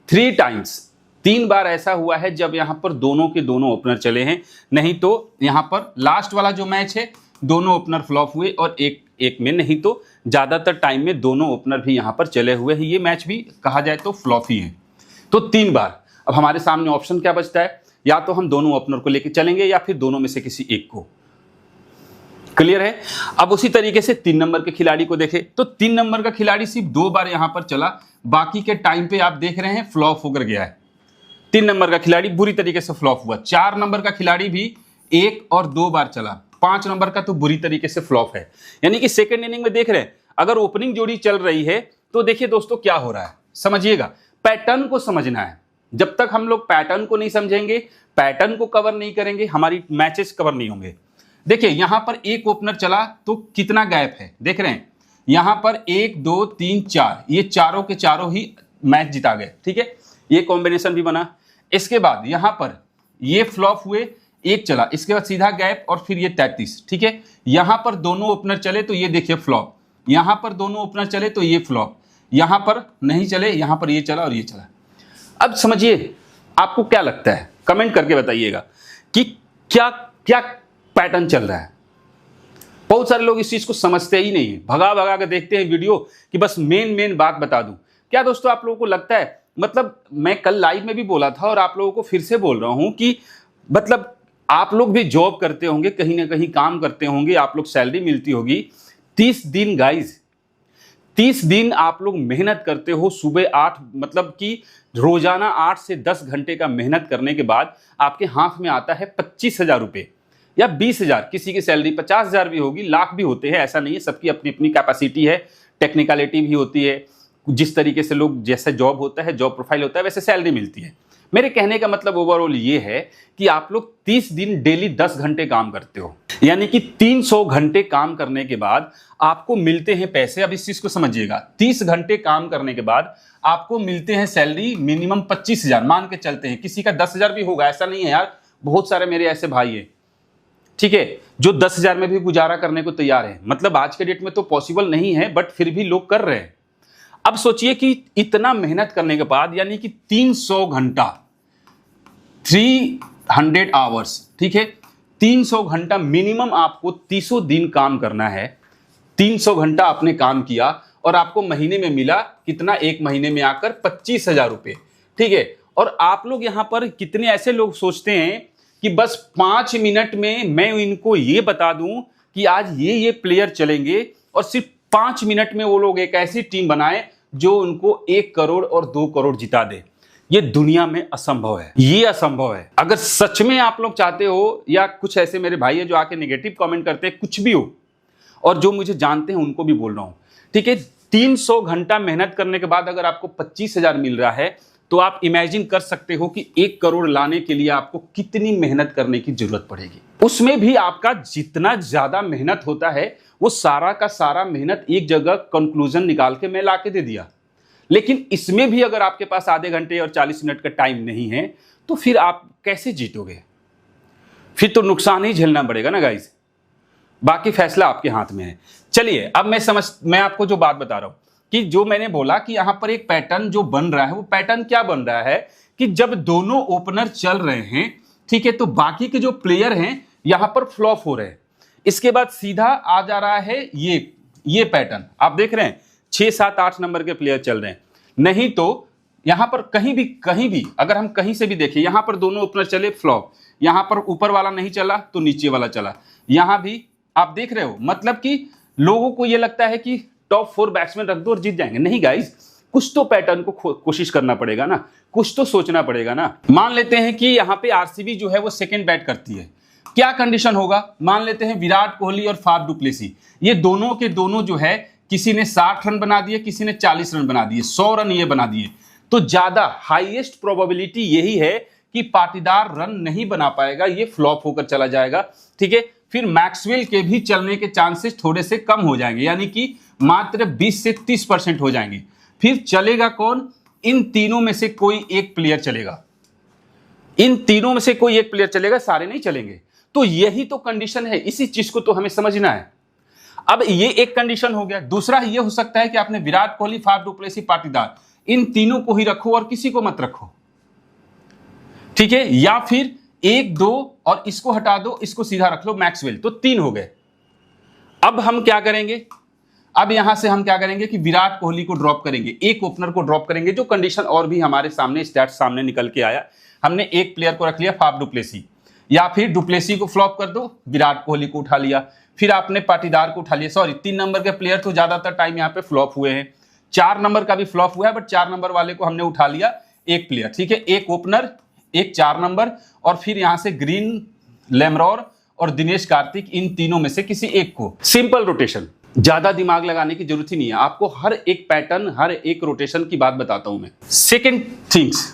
3 टाइम्स, 3 बार ऐसा हुआ है जब यहां पर दोनों के दोनों ओपनर चले हैं। नहीं तो यहां पर लास्ट वाला जो मैच है दोनों ओपनर फ्लॉप हुए और एक में, नहीं तो ज्यादातर टाइम में दोनों ओपनर भी यहां पर चले हुए हैं। ये मैच भी कहा जाए तो फ्लॉप ही है, तो 3 बार। अब हमारे सामने ऑप्शन क्या बचता है, या तो हम दोनों ओपनर को लेकर चलेंगे या फिर दोनों में से किसी एक को। क्लियर है। अब उसी तरीके से 3 नंबर के खिलाड़ी को देखें, तो 3 नंबर का खिलाड़ी सिर्फ 2 बार यहां पर चला, बाकी के टाइम पे आप देख रहे हैं फ्लॉप होकर गया है। 3 नंबर का खिलाड़ी बुरी तरीके से फ्लॉप हुआ। 4 नंबर का खिलाड़ी भी 1 और 2 बार चला। 5 नंबर का तो बुरी तरीके से फ्लॉप है। यानी कि सेकेंड इनिंग में देख रहे हैं, अगर ओपनिंग जोड़ी चल रही है तो देखिए दोस्तों क्या हो रहा है, समझिएगा। पैटर्न को समझना है। जब तक हम लोग पैटर्न को नहीं समझेंगे, पैटर्न को कवर नहीं करेंगे, हमारी मैचेस कवर नहीं होंगे। देखिए यहां पर एक ओपनर चला तो कितना गैप है, देख रहे हैं यहां पर 1 2 3 4, ये चारों के चारों ही मैच जिता गए, ठीक है। ये कॉम्बिनेशन भी बना। इसके बाद यहां पर ये फ्लॉप हुए, एक चला, इसके बाद सीधा गैप और फिर ये 33, ठीक है। यहां पर दोनों ओपनर चले तो ये देखिए फ्लॉप, यहां पर दोनों ओपनर चले तो ये फ्लॉप, यहां पर नहीं चले, यहां पर ये चला और ये चला। अब समझिए आपको क्या लगता है, कमेंट करके बताइएगा कि क्या क्या पैटर्न चल रहा है। बहुत सारे लोग इस चीज को समझते ही नहीं है, भगा भगा के देखते हैं वीडियो कि बस मेन बात बता दूं। क्या दोस्तों आप लोगों को लगता है, मतलब मैं कल लाइव में भी बोला था और आप लोगों को फिर से बोल रहा हूं कि मतलब आप लोग भी जॉब करते होंगे, कहीं ना कहीं काम करते होंगे, आप लोग सैलरी मिलती होगी। 30 दिन गाइज, 30 दिन आप लोग मेहनत करते हो, सुबह 8 मतलब कि रोजाना 8 से 10 घंटे का मेहनत करने के बाद आपके हाथ में आता है 25,000 रुपये या 20,000, किसी की सैलरी 50,000 भी होगी, लाख भी होते हैं, ऐसा नहीं है, सबकी अपनी अपनी कैपेसिटी है, टेक्निकलिटी भी होती है। जिस तरीके से लोग, जैसे जॉब होता है, जॉब प्रोफाइल होता है, वैसे सैलरी मिलती है। मेरे कहने का मतलब ओवरऑल ये है कि आप लोग 30 दिन डेली 10 घंटे काम करते हो, यानी कि 300 घंटे काम करने के बाद आपको मिलते हैं पैसे। अब इस चीज को समझिएगा, 30 घंटे काम करने के बाद आपको मिलते हैं सैलरी मिनिमम 25,000 मान के चलते हैं, किसी का 10,000 भी होगा, ऐसा नहीं है यार, बहुत सारे मेरे ऐसे भाई हैं, ठीक है, जो 10,000 में भी गुजारा करने को तैयार है। मतलब आज के डेट में तो पॉसिबल नहीं है, बट फिर भी लोग कर रहे हैं। अब सोचिए कि इतना मेहनत करने के बाद, यानी कि 300 घंटा, 300 आवर्स, ठीक है, 300 घंटा मिनिमम आपको 300 दिन काम करना है। 300 घंटा आपने काम किया और आपको महीने में मिला कितना, एक महीने में आकर 25,000 रुपए, ठीक है। और आप लोग यहां पर कितने ऐसे लोग सोचते हैं कि बस 5 मिनट में मैं इनको ये बता दूं कि आज ये प्लेयर चलेंगे, और सिर्फ 5 मिनट में वो लोग एक ऐसी टीम बनाए जो उनको 1 करोड़ और 2 करोड़ जिता दे। ये दुनिया में असंभव है, ये असंभव है। अगर सच में आप लोग चाहते हो, या कुछ ऐसे मेरे भाई है जो आके नेगेटिव कमेंट करते हैं, कुछ भी हो, और जो मुझे जानते हैं उनको भी बोल रहा हूं, ठीक है, 300 घंटा मेहनत करने के बाद अगर आपको 25,000 मिल रहा है, तो आप इमेजिन कर सकते हो कि 1 करोड़ लाने के लिए आपको कितनी मेहनत करने की जरूरत पड़ेगी। उसमें भी आपका जितना ज्यादा मेहनत होता है, वो सारा का सारा मेहनत एक जगह कंक्लूजन निकाल के मैं लाके दे दिया। लेकिन इसमें भी अगर आपके पास आधे घंटे और 40 मिनट का टाइम नहीं है, तो फिर आप कैसे जीतोगे? फिर तो नुकसान ही झेलना पड़ेगा ना गाइस। बाकी फैसला आपके हाथ में है। चलिए, अब मैं आपको जो बात बता रहा हूं कि जो मैंने बोला कि यहां पर एक पैटर्न जो बन रहा है, वो पैटर्न क्या बन रहा है कि जब दोनों ओपनर चल रहे हैं, ठीक है, तो बाकी के जो प्लेयर हैं यहां पर फ्लॉप हो रहे हैं। इसके बाद सीधा आ जा रहा है ये पैटर्न, आप देख रहे हैं 6, 7, 8 नंबर के प्लेयर चल रहे हैं। नहीं तो यहां पर कहीं भी अगर हम कहीं से भी देखें, यहां पर दोनों ओपनर चले फ्लॉप, यहां पर ऊपर वाला नहीं चला तो नीचे वाला चला, यहां भी आप देख रहे हो। मतलब कि लोगों को यह लगता है कि टॉप 4 बैट्समैन रख दो और जीत जाएंगे। नहीं गाइस, कुछ तो पैटर्न को कोशिश करना पड़ेगा ना, कुछ तो सोचना पड़ेगा ना। मान लेते हैं कि यहां पे आरसीबी जो है वो सेकंड बैट करती है, क्या कंडीशन होगा? मान लेते हैं विराट कोहली और फाफ डुप्लेसी, ये दोनों के दोनों जो है, किसी ने 60 रन बना दिए, किसी ने 40 रन बना दिए, 100 रन ये बना दिए, तो ज्यादा हाईएस्ट प्रोबेबिलिटी यही है कि पाटीदार रन नहीं बना पाएगा, ये फ्लॉप होकर चला जाएगा, ठीक है। फिर मैक्सवेल के भी चलने के चांसेस थोड़े से कम हो जाएंगे, यानी कि मात्र 20 से 30% हो जाएंगे। फिर चलेगा कौन? इन तीनों में से कोई एक प्लेयर चलेगा, इन तीनों में से कोई एक प्लेयर चलेगा, सारे नहीं चलेंगे। तो यही तो कंडीशन है, इसी चीज को तो हमें समझना है। अब ये एक कंडीशन हो गया। दूसरा ये हो सकता है कि आपने विराट कोहली, फाफ डुप्लेसी, पाटीदार, इन तीनों को ही रखो और किसी को मत रखो, ठीक है। या फिर 1, 2 और इसको हटा दो, इसको सीधा रख लो मैक्सवेल, तो 3 हो गए। अब हम क्या करेंगे? अब यहां से हम क्या करेंगे कि विराट कोहली को ड्रॉप करेंगे, एक ओपनर को ड्रॉप करेंगे, जो कंडीशन और भी हमारे सामने स्टैट्स सामने निकल के आया। हमने एक प्लेयर को रख लिया फाफ डुप्लेसी, या फिर डुप्लेसी को फ्लॉप कर दो, विराट कोहली को उठा लिया, फिर आपने पाटीदार को उठा लिया। सॉरी, 3 नंबर के प्लेयर तो ज्यादातर टाइम यहाँ पे फ्लॉप हुए हैं, 4 नंबर का भी फ्लॉप हुआ है, बट 4 नंबर वाले को हमने उठा लिया, एक प्लेयर, ठीक है, एक ओपनर, एक 4 नंबर, और फिर यहां से ग्रीन, लेमरॉर और दिनेश कार्तिक, इन तीनों में से किसी एक को। सिंपल रोटेशन, ज्यादा दिमाग लगाने की जरूरत ही नहीं है आपको। हर एक पैटर्न, हर एक रोटेशन की बात बताता हूं मैं। सेकेंड थिंग्स,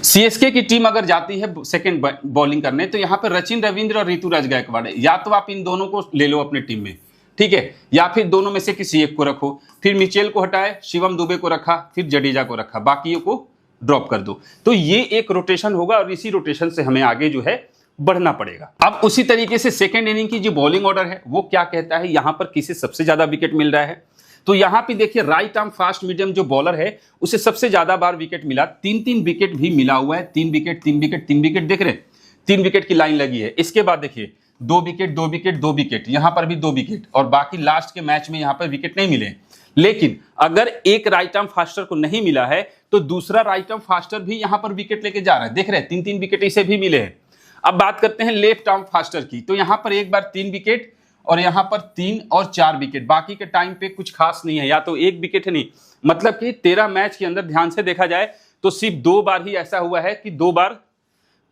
सीएसके की टीम अगर जाती है सेकंड बॉलिंग करने, तो यहां पर सचिन रविंद्र और ऋतुराज गायकवाड़ है। या तो आप इन दोनों को ले लो अपनी टीम में, ठीक है, या फिर दोनों में से किसी एक को रखो। फिर मिचेल को हटाए, शिवम दुबे को रखा, फिर जडेजा को रखा, बाकियों को ड्रॉप कर दो। तो ये एक रोटेशन होगा और इसी रोटेशन से हमें आगे जो है बढ़ना पड़ेगा। अब उसी तरीके से सेकेंड इनिंग की जो बॉलिंग ऑर्डर है वो क्या कहता है, यहां पर किसे सबसे ज्यादा विकेट मिल रहा है। तो यहां पे देखिए राइट आर्म फास्ट मीडियम जो बॉलर है उसे सबसे ज्यादा बार विकेट मिला, 3-3 विकेट भी मिला हुआ है, 3 विकेट 3 विकेट 3 विकेट, देख रहे हैं 3 विकेट की लाइन लगी है। इसके बाद देखिए 2 विकेट 2 विकेट 2 विकेट, यहां पर भी 2 विकेट, और बाकी लास्ट के मैच में यहां पर विकेट नहीं मिले। लेकिन अगर एक राइट आर्म फास्टर को नहीं मिला है तो दूसरा राइट आर्म फास्टर भी यहां पर विकेट लेके जा रहा है, देख रहे हैं 3-3 विकेट इसे भी मिले हैं। अब बात करते हैं लेफ्ट आर्म फास्टर की, तो यहां पर एक बार 3 विकेट और यहां पर 3 और 4 विकेट, बाकी के टाइम पे कुछ खास नहीं है, या तो एक विकेट है नहीं। मतलब कि 13 मैच के अंदर ध्यान से देखा जाए तो सिर्फ 2 बार ही ऐसा हुआ है कि 2 बार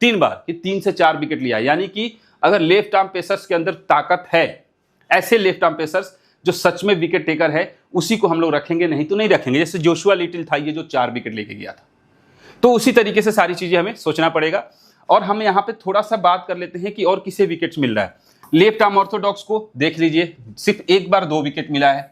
3 बार कि 3 से 4 विकेट लिया। यानी कि अगर लेफ्ट आर्म पेसर्स के अंदर ताकत है, ऐसे लेफ्ट आर्म पेसर्स जो सच में विकेट टेकर है, उसी को हम लोग रखेंगे, नहीं तो नहीं रखेंगे। जैसे जोशुआ लिटिल था ये जो 4 विकेट लेके गया था, तो उसी तरीके से सारी चीजें हमें सोचना पड़ेगा। और हम यहाँ पे थोड़ा सा बात कर लेते हैं कि और किसे विकेट्स मिल रहा है। लेफ्ट आर्म ऑर्थोडॉक्स को देख लीजिए, सिर्फ एक बार 2 विकेट मिला है।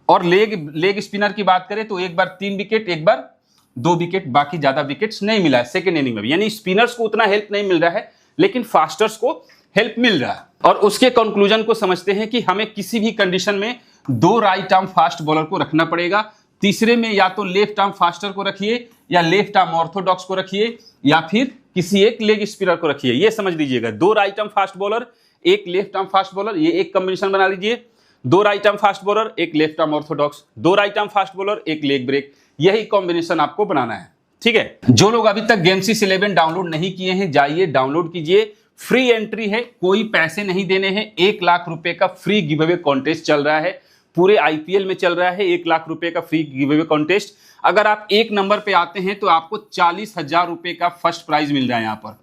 और लेग स्पिनर की बात करें तो एक बार 3 विकेट, एक बार 2 विकेट, बाकी ज्यादा विकेट्स नहीं मिला है सेकेंड इनिंग में भी। यानी स्पिनर्स को उतना हेल्प नहीं मिल रहा है, लेकिन फास्टर्स को हेल्प मिल रहा है। और उसके कंक्लूजन को समझते हैं कि हमें किसी भी कंडीशन में 2 राइट आर्म फास्ट बॉलर को रखना पड़ेगा। तीसरे में या तो लेफ्ट आर्म फास्टर को रखिए, या लेफ्ट आर्म ऑर्थोडॉक्स को रखिए, या फिर किसी एक लेग स्पिनर को रखिए। ये समझ लीजिएगा, 2 राइट आर्म फास्ट बॉलर, एक लेफ्ट आर्म फास्ट बॉलर, ये एक कॉम्बिनेशन बना लीजिए। 2 राइट आर्म फास्ट बॉलर, एक left arm Orthodox, 2 right arm fast bowler, एक लेग ब्रेक, यही कॉम्बिनेशन आपको बनाना है। ठीक है, जो लोग अभी तक गेमसिस 11 डाउनलोड नहीं किए हैं, जाइए डाउनलोड कीजिए। फ्री एंट्री है, कोई पैसे नहीं देने हैं। 1 लाख रुपए का फ्री गिव अवे कॉन्टेस्ट चल रहा है, पूरे आईपीएल में चल रहा है। 1 लाख रुपए का फ्री गिव अवे कॉन्टेस्ट। अगर आप 1 नंबर पे आते हैं तो आपको 40,000 रुपए का फर्स्ट प्राइज मिल रहा है यहाँ पर,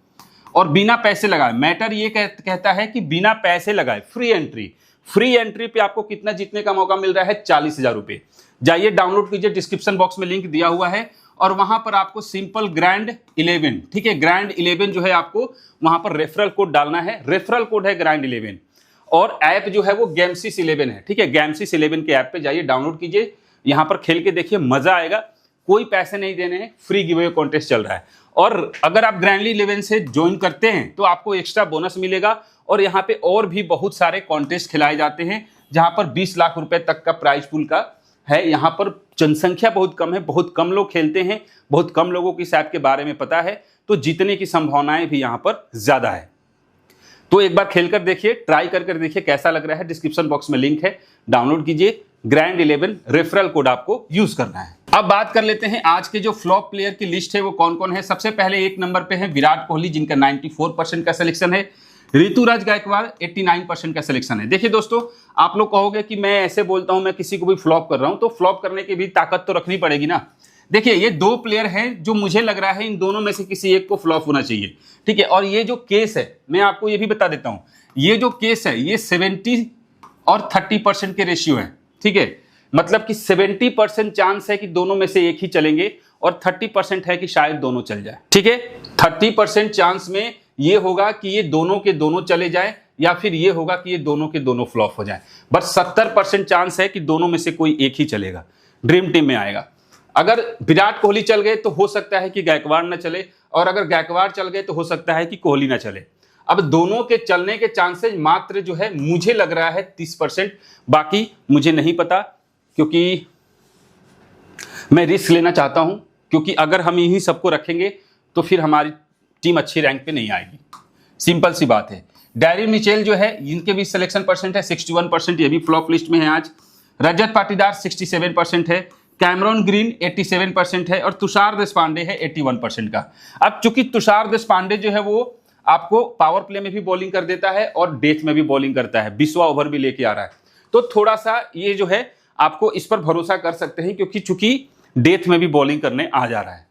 और बिना पैसे लगाए। मैटर ये कहता है कि बिना पैसे लगाए फ्री एंट्री। फ्री एंट्री पे आपको कितना जीतने का मौका मिल रहा है? 40,000 रुपए। जाइए डाउनलोड कीजिए, डिस्क्रिप्शन बॉक्स में लिंक दिया हुआ है, और वहां पर आपको सिंपल ग्रैंड 11, ठीक है, ग्रैंड 11 जो है आपको वहां पर रेफरल कोड डालना है। रेफरल कोड है ग्रैंड 11, और ऐप जो है वो गेमसिस 11 है। ठीक है, गेमसिस 11 के ऐप पे जाइए, डाउनलोड कीजिए, यहां पर खेल के देखिए, मजा आएगा। कोई पैसे नहीं देने हैं, फ्री गिव अवे कॉन्टेस्ट चल रहा है। और अगर आप ग्रैंड 11 से ज्वाइन करते हैं तो आपको एक्स्ट्रा बोनस मिलेगा। और यहाँ पे और भी बहुत सारे कॉन्टेस्ट खिलाए जाते हैं, जहां पर 20 लाख रुपए तक का प्राइज पूल का है। यहाँ पर जनसंख्या बहुत कम है, बहुत कम लोग खेलते हैं, बहुत कम लोगों की इस ऐप के बारे में पता है, तो जीतने की संभावनाएं भी यहाँ पर ज्यादा है। तो एक बार खेलकर देखिए, ट्राई कर देखिए कैसा लग रहा है। डिस्क्रिप्शन बॉक्स में लिंक है, डाउनलोड कीजिए। ग्रैंड 11 रेफरल कोड आपको यूज करना है। अब बात कर लेते हैं आज के जो फ्लॉप प्लेयर की लिस्ट है वो कौन कौन है। सबसे पहले 1 नंबर पे है विराट कोहली, जिनका 94% का सिलेक्शन है। ऋतुराज गायकवाड़ 89% का सिलेक्शन है। देखिए दोस्तों, आप लोग कहोगे कि मैं ऐसे बोलता हूं, मैं किसी को भी फ्लॉप कर रहा हूं, तो फ्लॉप करने की भी ताकत तो रखनी पड़ेगी ना। देखिए, ये 2 प्लेयर हैं जो मुझे लग रहा है इन दोनों में से किसी एक को फ्लॉप होना चाहिए। ठीक है, और ये जो केस है, मैं आपको ये भी बता देता हूं, ये जो केस है ये 70 और 30% के रेशियो है। ठीक है, मतलब कि 70% चांस है कि दोनों में से एक ही चलेंगे, और 30% है कि शायद दोनों चल जाए। ठीक है, 30% चांस में ये होगा कि ये दोनों के दोनों चले जाए, या फिर ये होगा कि ये दोनों के दोनों फ्लॉप हो जाए। बस 70% चांस है कि दोनों में से कोई एक ही चलेगा, ड्रीम टीम में आएगा। अगर विराट कोहली चल गए तो हो सकता है कि गायकवाड़ न चले, और अगर गायकवाड़ चल गए तो हो सकता है कि कोहली न चले। अब दोनों के चलने के चांसेस मात्र जो है मुझे लग रहा है 30%, बाकी मुझे नहीं पता, क्योंकि मैं रिस्क लेना चाहता हूं। क्योंकि अगर हम यही सबको रखेंगे तो फिर हमारी टीम अच्छी रैंक पे नहीं आएगी, सिंपल सी बात है। डैरिल मिचेल जो है, इनके भी सिलेक्शन परसेंट है 61%, ये भी फ्लॉप लिस्ट में है आज। रजत पाटीदार 67% है। कैमरॉन ग्रीन 87% है, और तुषार देशपांडे है 81% का। अब चूंकि तुषार देशपांडे जो है वो आपको पावर प्ले में भी बॉलिंग कर देता है और डेथ में भी बॉलिंग करता है, 20वां ओवर भी लेके आ रहा है, तो थोड़ा सा ये जो है आपको इस पर भरोसा कर सकते हैं, क्योंकि चूंकि डेथ में भी बॉलिंग करने आ जा रहा है।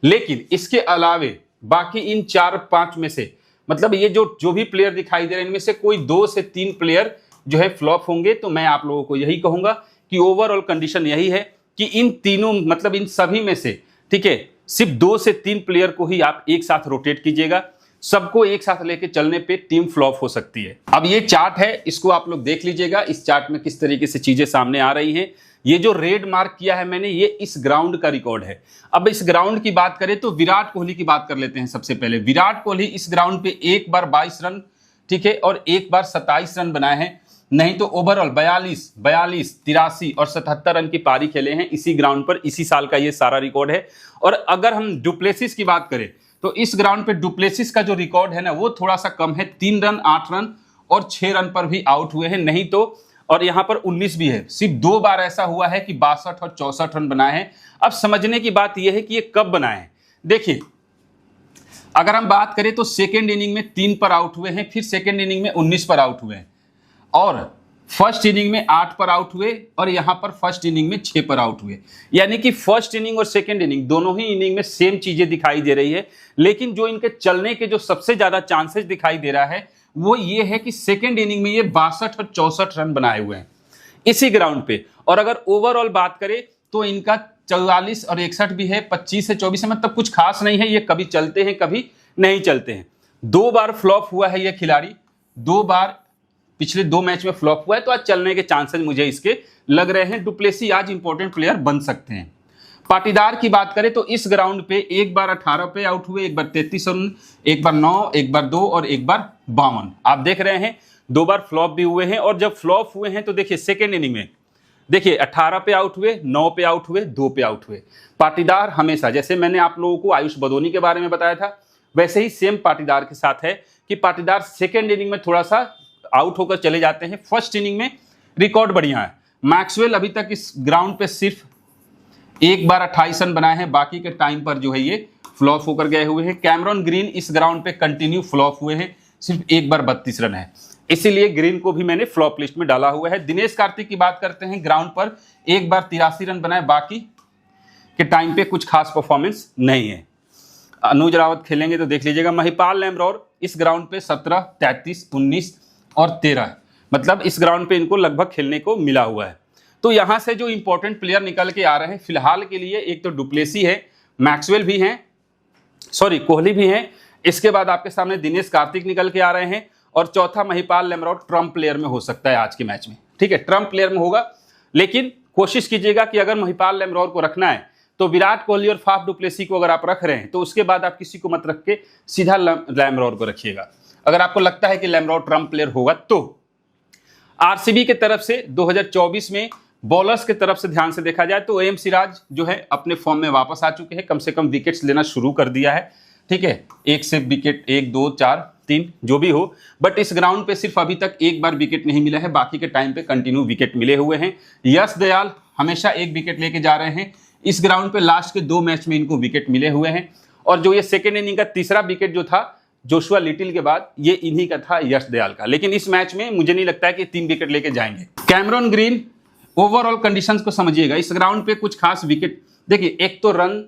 लेकिन इसके अलावे बाकी इन 4-5 में से, मतलब ये जो भी प्लेयर दिखाई दे रहे हैं, इनमें से कोई 2 से 3 प्लेयर जो है फ्लॉप होंगे। तो मैं आप लोगों को यही कहूंगा कि ओवरऑल कंडीशन यही है कि इन तीनों, मतलब इन सभी में से, ठीक है, सिर्फ 2 से 3 प्लेयर को ही आप एक साथ रोटेट कीजिएगा। सबको एक साथ लेके चलने पे टीम फ्लॉप हो सकती है। अब ये चार्ट है, इसको आप लोग देख लीजिएगा, इस चार्ट में किस तरीके से चीजें सामने आ रही हैं। ये जो रेड मार्क किया है मैंने, ये इस ग्राउंड का रिकॉर्ड है। अब इस ग्राउंड की बात करें तो विराट कोहली की बात कर लेते हैं। सबसे पहले विराट कोहली इस ग्राउंड पे एक बार 22 रन, ठीक है, और एक बार 27 रन बनाए हैं। नहीं तो ओवरऑल 42, 83 और 77 रन की पारी खेले हैं इसी ग्राउंड पर। इसी साल का ये सारा रिकॉर्ड है। और अगर हम डुप्लेसिस की बात करें तो इस ग्राउंड पे डुप्लेसिस का जो रिकॉर्ड है ना, वो थोड़ा सा कम है। 3 रन, 8 रन और 6 रन पर भी आउट हुए हैं। नहीं तो, और यहां पर 19 भी है, सिर्फ 2 बार ऐसा हुआ है कि 62 और 64 रन बनाए हैं। अब समझने की बात यह है कि ये कब बनाए हैं। देखिए, अगर हम बात करें तो सेकेंड इनिंग में 3 पर आउट हुए हैं, फिर सेकेंड इनिंग में 19 पर आउट हुए हैं, और फर्स्ट इनिंग में 8 पर आउट हुए, और यहां पर फर्स्ट इनिंग में 6 पर आउट हुए। यानी कि फर्स्ट इनिंग और सेकेंड इनिंग दोनों ही इनिंग में सेम चीजें दिखाई दे रही है। लेकिन जो इनके चलने के जो सबसे ज्यादा चांसेस दिखाई दे रहा है वो ये है कि सेकेंड इनिंग में ये 62 और 64 रन बनाए हुए हैं इसी ग्राउंड पे। और अगर ओवरऑल बात करें तो इनका 44 और 61 भी है, 25 से 24 है, मतलब कुछ खास नहीं है। ये कभी चलते हैं कभी नहीं चलते हैं। 2 बार फ्लॉप हुआ है ये खिलाड़ी, 2 बार पिछले 2 मैच में फ्लॉप हुआ है, तो आज चलने के चांसेस मुझे इसके लग रहे हैं। डुप्लेसी आज इंपॉर्टेंट प्लेयर बन सकते हैं। पाटीदार की बात करें तो इस ग्राउंड पे एक बार 18 पे आउट हुए, एक बार 33 रन, एक बार 9, एक बार 2 और एक बार 52। आप देख रहे हैं 2 बार फ्लॉप भी हुए हैं। और जब फ्लॉप हुए हैं तो देखिए सेकेंड इनिंग में देखिए 18 पे आउट हुए, 9 पे आउट हुए, 2 पे आउट हुए। पाटीदार हमेशा, जैसे मैंने आप लोगों को आयुष बदोनी के बारे में बताया था, वैसे ही सेम पाटीदार के साथ है कि पाटीदार सेकेंड इनिंग में थोड़ा सा आउट होकर चले जाते हैं। फर्स्ट इनिंग में रिकॉर्ड बढ़िया है। मैक्सवेल अभी तक इस ग्राउंड पे सिर्फ एक बार 28 रन बनाए हैं, बाकी के टाइम पर जो है ये फ्लॉप होकर गए हुए हैं। कैमरॉन ग्रीन इस ग्राउंड पे कंटिन्यू फ्लॉप हुए हैं, सिर्फ एक बार 32 रन है, इसीलिए ग्रीन को भी मैंने फ्लॉप लिस्ट में डाला हुआ है। दिनेश कार्तिक की बात करते हैं, ग्राउंड पर एक बार 83 रन बनाए, बाकी के टाइम पे कुछ खास परफॉर्मेंस नहीं है। अनुज रावत खेलेंगे तो देख लीजिएगा। महिपाल लैमरौर इस ग्राउंड पे 17, 33, 19 और 13, मतलब इस ग्राउंड पे इनको लगभग खेलने को मिला हुआ है। तो यहां से जो इंपॉर्टेंट प्लेयर निकल के आ रहे हैं फिलहाल के लिए, एक तो डुप्लेसी है, मैक्सवेल भी हैं, कोहली भी हैं, इसके बाद आपके सामने दिनेश कार्तिक निकल के आ रहे हैं, और चौथा महिपाल लैमरौर ट्रम्प प्लेयर में हो सकता है आज के मैच में। ठीक है, ट्रम्प प्लेयर में होगा, लेकिन कोशिश कीजिएगा कि अगर महिपाल लैमरौर को रखना है तो विराट कोहली और फाफ डुप्लेसी को अगर आप रख रहे हैं तो उसके बाद आप किसी को मत रख के सीधा लैमरौर को रखिएगा। अगर आपको लगता है कि लैमरौर ट्रम्प प्लेयर होगा तो। आरसीबी की तरफ से 2024 में बॉलर्स की तरफ से ध्यान से देखा जाए तो एम सिराज जो है अपने फॉर्म में वापस आ चुके हैं, कम से कम विकेट्स लेना शुरू कर दिया है। ठीक है, एक से विकेट, 1, 2, 4, 3 जो भी हो, बट इस ग्राउंड पे सिर्फ अभी तक एक बार विकेट नहीं मिला है, बाकी के टाइम पे कंटिन्यू विकेट मिले हुए हैं। यश दयाल हमेशा एक विकेट लेके जा रहे हैं, इस ग्राउंड पे लास्ट के 2 मैच में इनको विकेट मिले हुए हैं। और जो ये सेकेंड इनिंग का तीसरा विकेट जो था जोशुआ लिटिल के बाद, ये इन्हीं का था, यश दयाल का। लेकिन इस मैच में मुझे नहीं लगता है कि 3 विकेट लेके जाएंगे। कैमरॉन ग्रीन, ओवरऑल कंडीशंस को समझिएगा, इस ग्राउंड पे कुछ खास विकेट, देखिए एक तो रन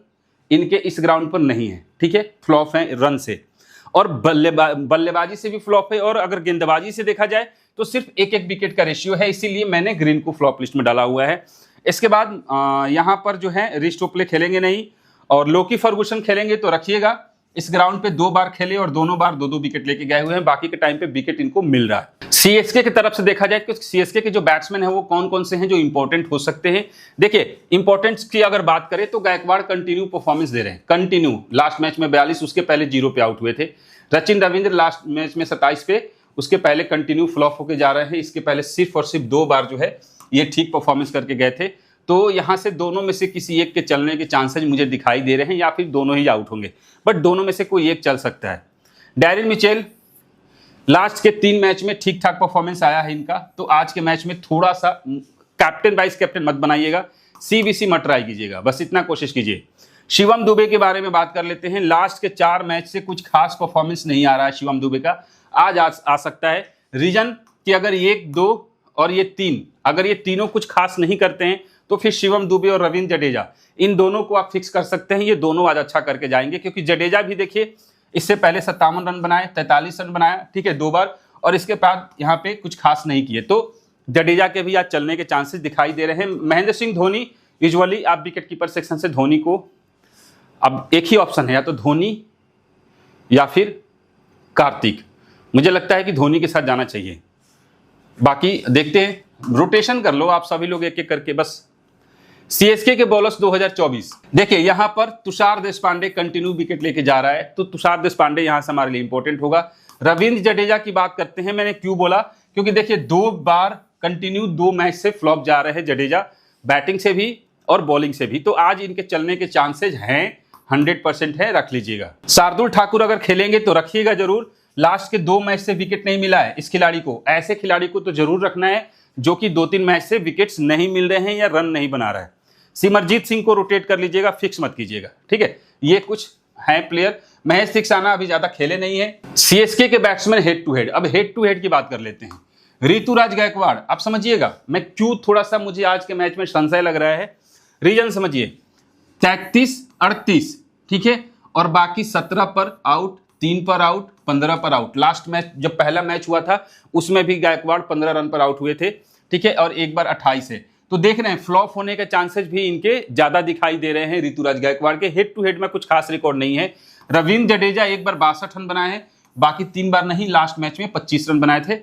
इनके इस ग्राउंड पर नहीं है, ठीक है, फ्लॉप है रन से, और बल्लेबाजी से भी फ्लॉप है, और अगर गेंदबाजी से देखा जाए तो सिर्फ एक विकेट का रेशियो है, इसीलिए मैंने ग्रीन को फ्लॉप लिस्ट में डाला हुआ है। इसके बाद यहाँ पर जो है रिस्टोप्ले खेलेंगे नहीं, और लोकी फर्गुसन खेलेंगे तो रखिएगा। इस ग्राउंड पे 2 बार खेले और दोनों बार 2-2 विकेट लेके गए हुए हैं, बाकी के टाइम पे विकेट इनको मिल रहा है। सीएसके की तरफ से देखा जाए तो सीएसके के जो बैट्समैन है वो कौन कौन से हैं जो इंपॉर्टेंट हो सकते हैं। देखिए इंपॉर्टेंस की अगर बात करें तो गायकवाड़ कंटिन्यू परफॉर्मेंस दे रहे हैं, कंटिन्यू। लास्ट मैच में 42, उसके पहले 0 पे आउट हुए थे। सचिन रविंद्र लास्ट मैच में 27 पे, उसके पहले कंटिन्यू फ्लॉप होकर जा रहे हैं। इसके पहले सिर्फ और सिर्फ 2 बार जो है ये ठीक परफॉर्मेंस करके गए थे। तो यहां से दोनों में से किसी एक के चलने के चांसेस मुझे दिखाई दे रहे हैं, या फिर दोनों ही आउट होंगे, बट दोनों में से कोई एक चल सकता है। डैरिल मिचेल लास्ट के 3 मैच में ठीक ठाक परफॉर्मेंस आया है इनका, तो आज के मैच में थोड़ा सा कैप्टन वाइस कैप्टन मत बनाइएगा, सीवीसी मत ट्राई कीजिएगा, बस इतना कोशिश कीजिए। शिवम दुबे के बारे में बात कर लेते हैं। लास्ट के 4 मैच से कुछ खास परफॉर्मेंस नहीं आ रहा है शिवम दुबे का, आज आ सकता है। रीजन कि अगर 1, 2 और ये 3, अगर ये तीनों कुछ खास नहीं करते हैं तो फिर शिवम दुबे और रविंद्र जडेजा, इन दोनों को आप फिक्स कर सकते हैं। ये दोनों आज अच्छा करके जाएंगे, क्योंकि जडेजा भी देखिए इससे पहले 57 रन बनाए, 43 रन बनाया, ठीक है, 2 बार, और इसके बाद यहाँ पे कुछ खास नहीं किए, तो जडेजा के भी आज चलने के चांसेस दिखाई दे रहे हैं। महेंद्र सिंह धोनी, यूजुअली आप विकेट कीपर सेक्शन से धोनी को, अब एक ही ऑप्शन है, या तो धोनी या फिर कार्तिक। मुझे लगता है कि धोनी के साथ जाना चाहिए, बाकी देखते हैं, रोटेशन कर लो आप सभी लोग एक एक करके बस। सीएसके के बॉलर्स 2024, देखिए यहां पर तुषार देशपांडे कंटिन्यू विकेट लेके जा रहा है, तो तुषार देशपांडे यहां से हमारे लिए इंपॉर्टेंट होगा। रविंद्र जडेजा की बात करते हैं, मैंने क्यों बोला, क्योंकि देखिए 2 बार कंटिन्यू 2 मैच से फ्लॉप जा रहे हैं जडेजा, बैटिंग से भी और बॉलिंग से भी, तो आज इनके चलने के चांसेज हैं, 100% है, रख लीजिएगा। शार्दुल ठाकुर अगर खेलेंगे तो रखिएगा जरूर, लास्ट के 2 मैच से विकेट नहीं मिला है इस खिलाड़ी को, ऐसे खिलाड़ी को तो जरूर रखना है जो कि 2-3 मैच से विकेट्स नहीं मिल रहे हैं या रन नहीं बना रहा है। सिमरजीत सिंह को रोटेट कर लीजिएगा, फिक्स मत कीजिएगा, ठीक है, ये कुछ है प्लेयर। महेश थिक्साना अभी ज्यादा खेले नहीं है। सीएसके के बैट्समैन हेड टू हेड, अब हेड टू हेड की बात कर लेते हैं। ऋतुराज गायकवाड़, आप समझिएगा मैं क्यों थोड़ा सा मुझे आज के मैच में संशय लग रहा है, रीजन समझिए। 33, 38, ठीक है, और बाकी 17 पर आउट, 3 पर आउट, 15 पर आउट। लास्ट मैच जब पहला मैच हुआ था उसमें भी गायकवाड़ 15 रन पर आउट हुए थे, ठीक है, और एक बार 28 है, तो देख रहे हैं फ्लॉप होने के चांसेस भी इनके ज्यादा दिखाई दे रहे हैं। ऋतुराज गायकवाड़ के हेड टू हेड में कुछ खास रिकॉर्ड नहीं है। रविंद्र जडेजा एक बार 62 रन बनाए हैं, बाकी 3 बार नहीं, लास्ट मैच में 25 रन बनाए थे।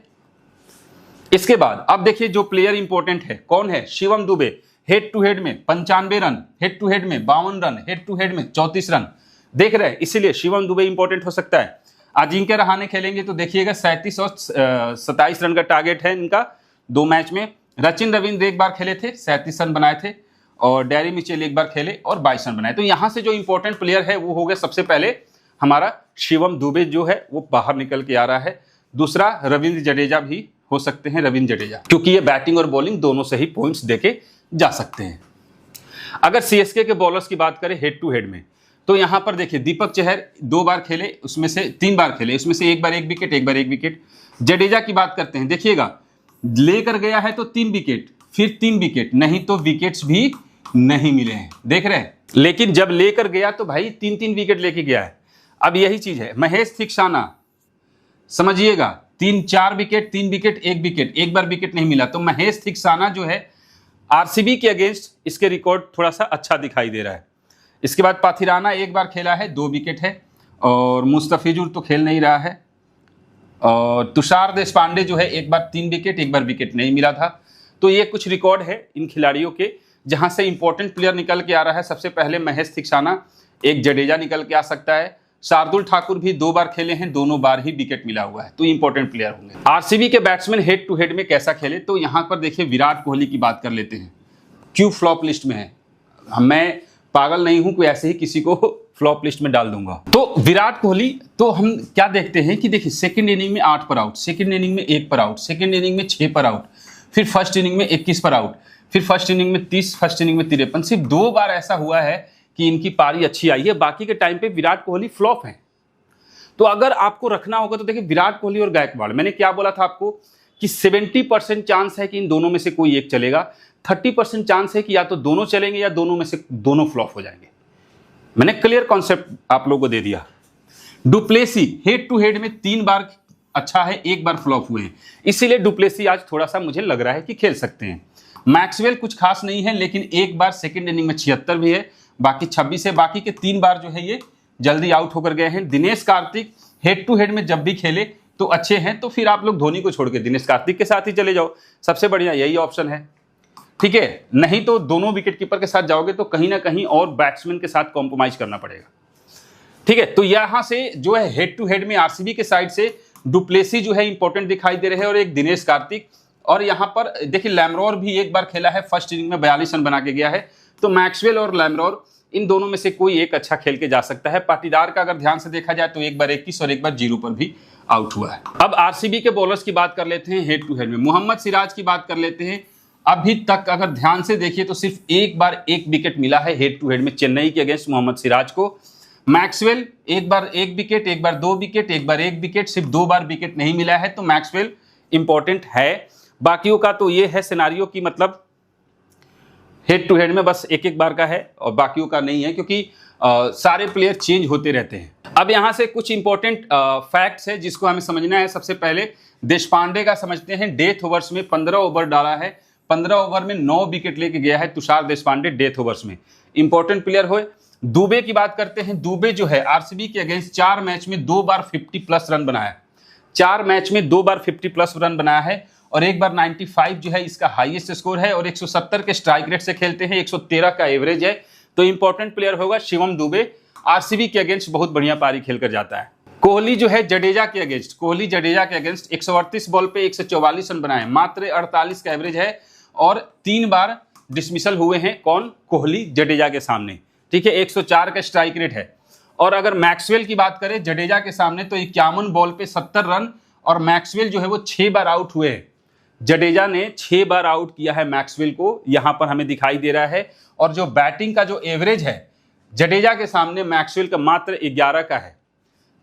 इसके बाद अब देखिए जो प्लेयर इंपॉर्टेंट है कौन है, Shivam Dube. Head to head में 95 रन, हेड टू हेड में 52 रन, हेड टू हेड में 34 रन। देख रहे हैं, इसीलिए शिवम दुबे इंपॉर्टेंट हो सकता है। अजिंक्य रहाणे खेलेंगे तो देखिएगा 37 और 27 रन का टारगेट है इनका 2 मैच में। सचिन रविंद्र एक बार खेले थे, 37 रन बनाए थे, और डेरी मिचेल एक बार खेले और 22 रन बनाए। तो यहां से जो इंपॉर्टेंट प्लेयर है वो हो गया सबसे पहले हमारा शिवम दुबे जो है वो बाहर निकल के आ रहा है। दूसरा रविंद्र जडेजा भी हो सकते हैं, रविंद्र जडेजा, क्योंकि ये बैटिंग और बॉलिंग दोनों से ही पॉइंट्स देके जा सकते हैं। अगर सीएसके के बॉलर्स की बात करें हेड टू हेड में, तो यहां पर देखिए दीपक चहर 2 बार खेले, उसमें से 3 बार खेले, उसमें से एक बार 1 विकेट, एक बार 1 विकेट। जडेजा की बात करते हैं, देखिएगा लेकर गया है तो 3 विकेट, फिर 3 विकेट, नहीं तो विकेट्स भी नहीं मिले हैं, देख रहे हैं। लेकिन जब लेकर गया तो भाई 3-3 विकेट लेके गया है। अब यही चीज है महेश थिक्साना, समझिएगा 3-4 विकेट, 3 विकेट, 1 विकेट, एक बार विकेट नहीं मिला। तो महेश थिक्साना जो है आरसीबी के अगेंस्ट इसके रिकॉर्ड थोड़ा सा अच्छा दिखाई दे रहा है। इसके बाद पाथिराना एक बार खेला है, 2 विकेट है, और मुस्तफिजुर तो खेल नहीं रहा है, और तुषार देशपांडे जो है एक बार 3 विकेट, एक बार विकेट नहीं मिला था। तो ये कुछ रिकॉर्ड है इन खिलाड़ियों के जहां से इंपॉर्टेंट प्लेयर निकल के आ रहा है। सबसे पहले महेश थिक्साना, एक जडेजा निकल के आ सकता है। शार्दुल ठाकुर भी 2 बार खेले हैं, दोनों बार ही विकेट मिला हुआ है, तो इंपॉर्टेंट प्लेयर होंगे। आरसीबी के बैट्समैन हेड टू हेड में कैसा खेले, तो यहां पर देखिए विराट कोहली की बात कर लेते हैं, क्यों फ्लॉप लिस्ट में है। मैं पागल नहीं हूं कोई ऐसे ही किसी को फ्लॉप लिस्ट में डाल दूंगा। तो विराट कोहली, तो हम क्या देखते हैं कि देखिए सेकंड इनिंग में 8 पर आउट, सेकंड इनिंग में 1 पर आउट, सेकंड इनिंग में 6 पर आउट, फिर फर्स्ट इनिंग में 21 पर आउट, फिर फर्स्ट इनिंग में 30, फर्स्ट इनिंग में 53। सिर्फ 2 बार ऐसा हुआ है कि इनकी पारी अच्छी आई है, बाकी के टाइम पे विराट कोहली फ्लॉप है। तो अगर आपको रखना होगा तो देखिए विराट कोहली और गायकवाड़, मैंने क्या बोला था आपको कि 70% चांस है कि इन दोनों में से कोई एक चलेगा, 30% चांस है कि या तो दोनों चलेंगे या दोनों में से दोनों फ्लॉप हो जाएंगे। मैंने क्लियर कॉन्सेप्ट आप लोगों को दे दिया। डुप्लेसी हेड टू हेड में 3 बार अच्छा है, 1 बार फ्लॉप हुए हैं, इसीलिए डुप्लेसी आज थोड़ा सा मुझे लग रहा है कि खेल सकते हैं। मैक्सवेल कुछ खास नहीं है, लेकिन 1 बार सेकंड इनिंग में 76 भी है, बाकी 26 है, बाकी के 3 बार जो है ये जल्दी आउट होकर गए हैं। Dinesh Karthik head to head में जब भी खेले तो अच्छे हैं, तो फिर आप लोग धोनी को छोड़ के दिनेश कार्तिक के साथ ही चले जाओ, सबसे बढ़िया यही ऑप्शन है, ठीक है। नहीं तो दोनों विकेट कीपर के साथ जाओगे तो कहीं ना कहीं और बैट्समैन के साथ कॉम्प्रोमाइज करना पड़ेगा, ठीक है। तो यहां से जो है हेड टू हेड में आरसीबी के साइड से डुप्लेसी जो है इंपॉर्टेंट दिखाई दे रहे हैं, और एक दिनेश कार्तिक। और यहां पर देखिए लैमरोर भी 1 बार खेला है, फर्स्ट इनिंग में 42 रन बना के गया है। तो मैक्सवेल और लैमरोर, इन दोनों में से कोई एक अच्छा खेल के जा सकता है। पाटीदार का अगर ध्यान से देखा जाए तो 1 बार 21 और 1 बार 0 पर भी आउट हुआ है। अब आरसीबी के बॉलर्स की बात कर लेते हैं हेड टू हेड में। मोहम्मद सिराज की बात कर लेते हैं। अभी तक अगर ध्यान से देखिए तो सिर्फ 1 बार 1 विकेट मिला है हेड टू हेड में चेन्नई के अगेंस्ट मोहम्मद सिराज को। मैक्सवेल 1 बार 1 विकेट, 1 बार 2 विकेट, 1 बार 1 विकेट, सिर्फ 2 बार विकेट नहीं मिला है, तो मैक्सवेल इंपॉर्टेंट है। बाकियों का तो ये है सिनारियो की, मतलब हेड टू हेड में बस 1-1 बार का है और बाकियों का नहीं है, क्योंकि सारे प्लेयर चेंज होते रहते हैं। अब यहां से कुछ इंपॉर्टेंट फैक्ट्स है जिसको हमें समझना है। सबसे पहले देशपांडे का समझते हैं। डेथ ओवर्स में 15 ओवर डाला है, 15 ओवर में 9 विकेट लेके गया है तुषार देशपांडे डेथ ओवर्स में, इंपॉर्टेंट प्लेयर हुए। दुबे की बात करते हैं। दुबे जो है आरसीबी के अगेंस्ट 4 मैच में 2 बार 50+ रन बनाया, 4 मैच में 2 बार 50+ रन बनाया है, और 1 बार 95 जो है इसका हाईएस्ट स्कोर है, और 170 के स्ट्राइक रेट से खेलते हैं, 113 का एवरेज है। तो इंपॉर्टेंट प्लेयर होगा शिवम दुबे, आरसीबी के अगेंस्ट बहुत बढ़िया पारी खेलकर जाता है। कोहली जो है जडेजा के अगेंस्ट, कोहली जडेजा के अगेंस्ट 138 बॉल पे 144 रन बनाए, मात्र 48 का एवरेज है, और 3 बार डिसमिसल हुए हैं। कौन? कोहली जडेजा के सामने, ठीक है। 104 का स्ट्राइक रेट है। और अगर मैक्सवेल की बात करें जडेजा के सामने, तो 51 बॉल पे 70 रन, और मैक्सवेल जो है वो 6 बार आउट हुए हैं। जडेजा ने 6 बार आउट किया है मैक्सवेल को, यहां पर हमें दिखाई दे रहा है। और जो बैटिंग का जो एवरेज है जडेजा के सामने मैक्सवेल का मात्र 11 का है,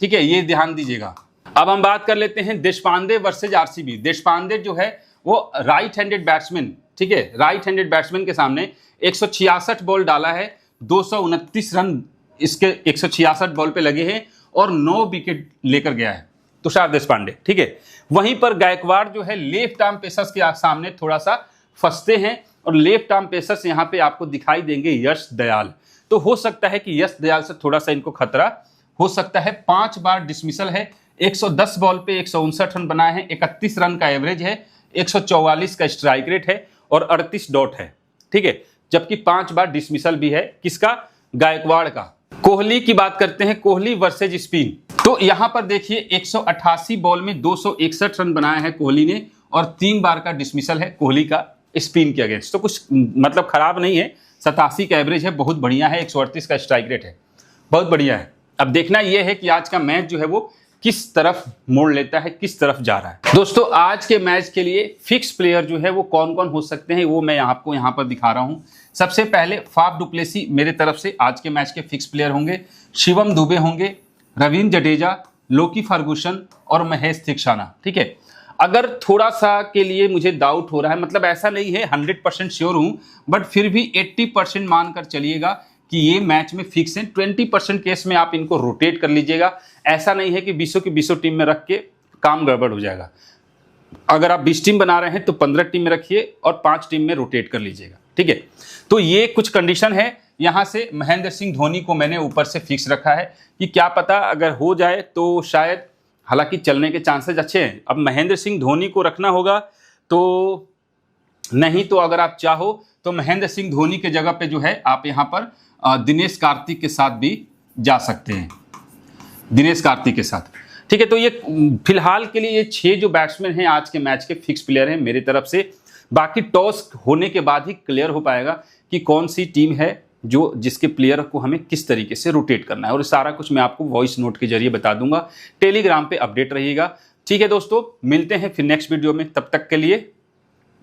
ठीक है, ये ध्यान दीजिएगा। अब हम बात कर लेते हैं देशपांडे वर्सेज आरसीबी। देशपांडे जो है वो राइट हैंडेड बैट्समैन, ठीक है, राइट हैंडेड बैट्समैन के सामने 166 बॉल डाला है, 229 रन इसके 166 बॉल पे लगे हैं, और 9 विकेट लेकर गया है तुषार देशपांडे, ठीक है। वहीं पर गायकवाड़ जो है लेफ्ट आर्म पेसर्स के सामने थोड़ा सा फंसते हैं, और लेफ्ट आर्म पेसर्स यहाँ पे आपको दिखाई देंगे यश दयाल। तो हो सकता है कि यश दयाल से थोड़ा सा इनको खतरा हो सकता है। 5 बार डिसमिसल है, 110 बॉल पे 159 रन बनाए हैं, 31 रन का एवरेज है, 144 का स्ट्राइक रेट है और 38 डॉट है, ठीक है। जबकि 5 बार डिसमिसल भी है, किसका? गायकवाड़ का। कोहली की बात करते हैं, कोहली वर्सेज स्पिन। तो यहां पर देखिए 188 बॉल में 261 रन बनाए हैं कोहली ने और 3 बार का डिसमिसल है कोहली का स्पिन के अगेंस्ट। तो कुछ मतलब खराब नहीं है, 87 का एवरेज है, बहुत बढ़िया है, 138 का स्ट्राइक रेट है, बहुत बढ़िया है। अब देखना यह है कि आज का मैच जो है वो किस तरफ मोड़ लेता है, किस तरफ जा रहा है। दोस्तों आज के मैच के लिए फिक्स प्लेयर जो है वो कौन कौन हो सकते हैं वो मैं आपको यहाँ पर दिखा रहा हूँ। सबसे पहले फाफ डुप्लेसी मेरे तरफ से आज के मैच के फिक्स प्लेयर होंगे। शिवम दुबे होंगे, रविंद्र जडेजा, लोकी फर्गुसन और महेश थिक्साना, ठीक है। अगर थोड़ा सा के लिए मुझे डाउट हो रहा है, मतलब ऐसा नहीं है 100% श्योर हूं, बट फिर भी 80% मानकर चलिएगा कि ये मैच में फिक्स है। 20% केस में आप इनको रोटेट कर लीजिएगा। ऐसा नहीं है कि 20 की 20 टीम में रख के काम गड़बड़ हो जाएगा। अगर आप 20 टीम बना रहे हैं तो 15 टीम में रखिए और 5 टीम में रोटेट कर लीजिएगा, ठीक है। तो ये कुछ कंडीशन है। यहाँ से महेंद्र सिंह धोनी को मैंने ऊपर से फिक्स रखा है कि क्या पता अगर हो जाए तो शायद, हालांकि चलने के चांसेस अच्छे हैं। अब महेंद्र सिंह धोनी को रखना होगा तो नहीं, तो अगर आप चाहो तो महेंद्र सिंह धोनी के जगह पे जो है आप यहाँ पर दिनेश कार्तिक के साथ भी जा सकते हैं, दिनेश कार्तिक के साथ, ठीक है। तो ये फिलहाल के लिए ये 6 जो बैट्समैन हैं आज के मैच के फिक्स प्लेयर हैं मेरी तरफ से। बाकी टॉस होने के बाद ही क्लियर हो पाएगा कि कौन सी टीम है जो जिसके प्लेयर को हमें किस तरीके से रोटेट करना है, और सारा कुछ मैं आपको वॉइस नोट के जरिए बता दूंगा। टेलीग्राम पे अपडेट रहिएगा, ठीक है दोस्तों। मिलते हैं फिर नेक्स्ट वीडियो में, तब तक के लिए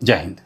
जय हिंद।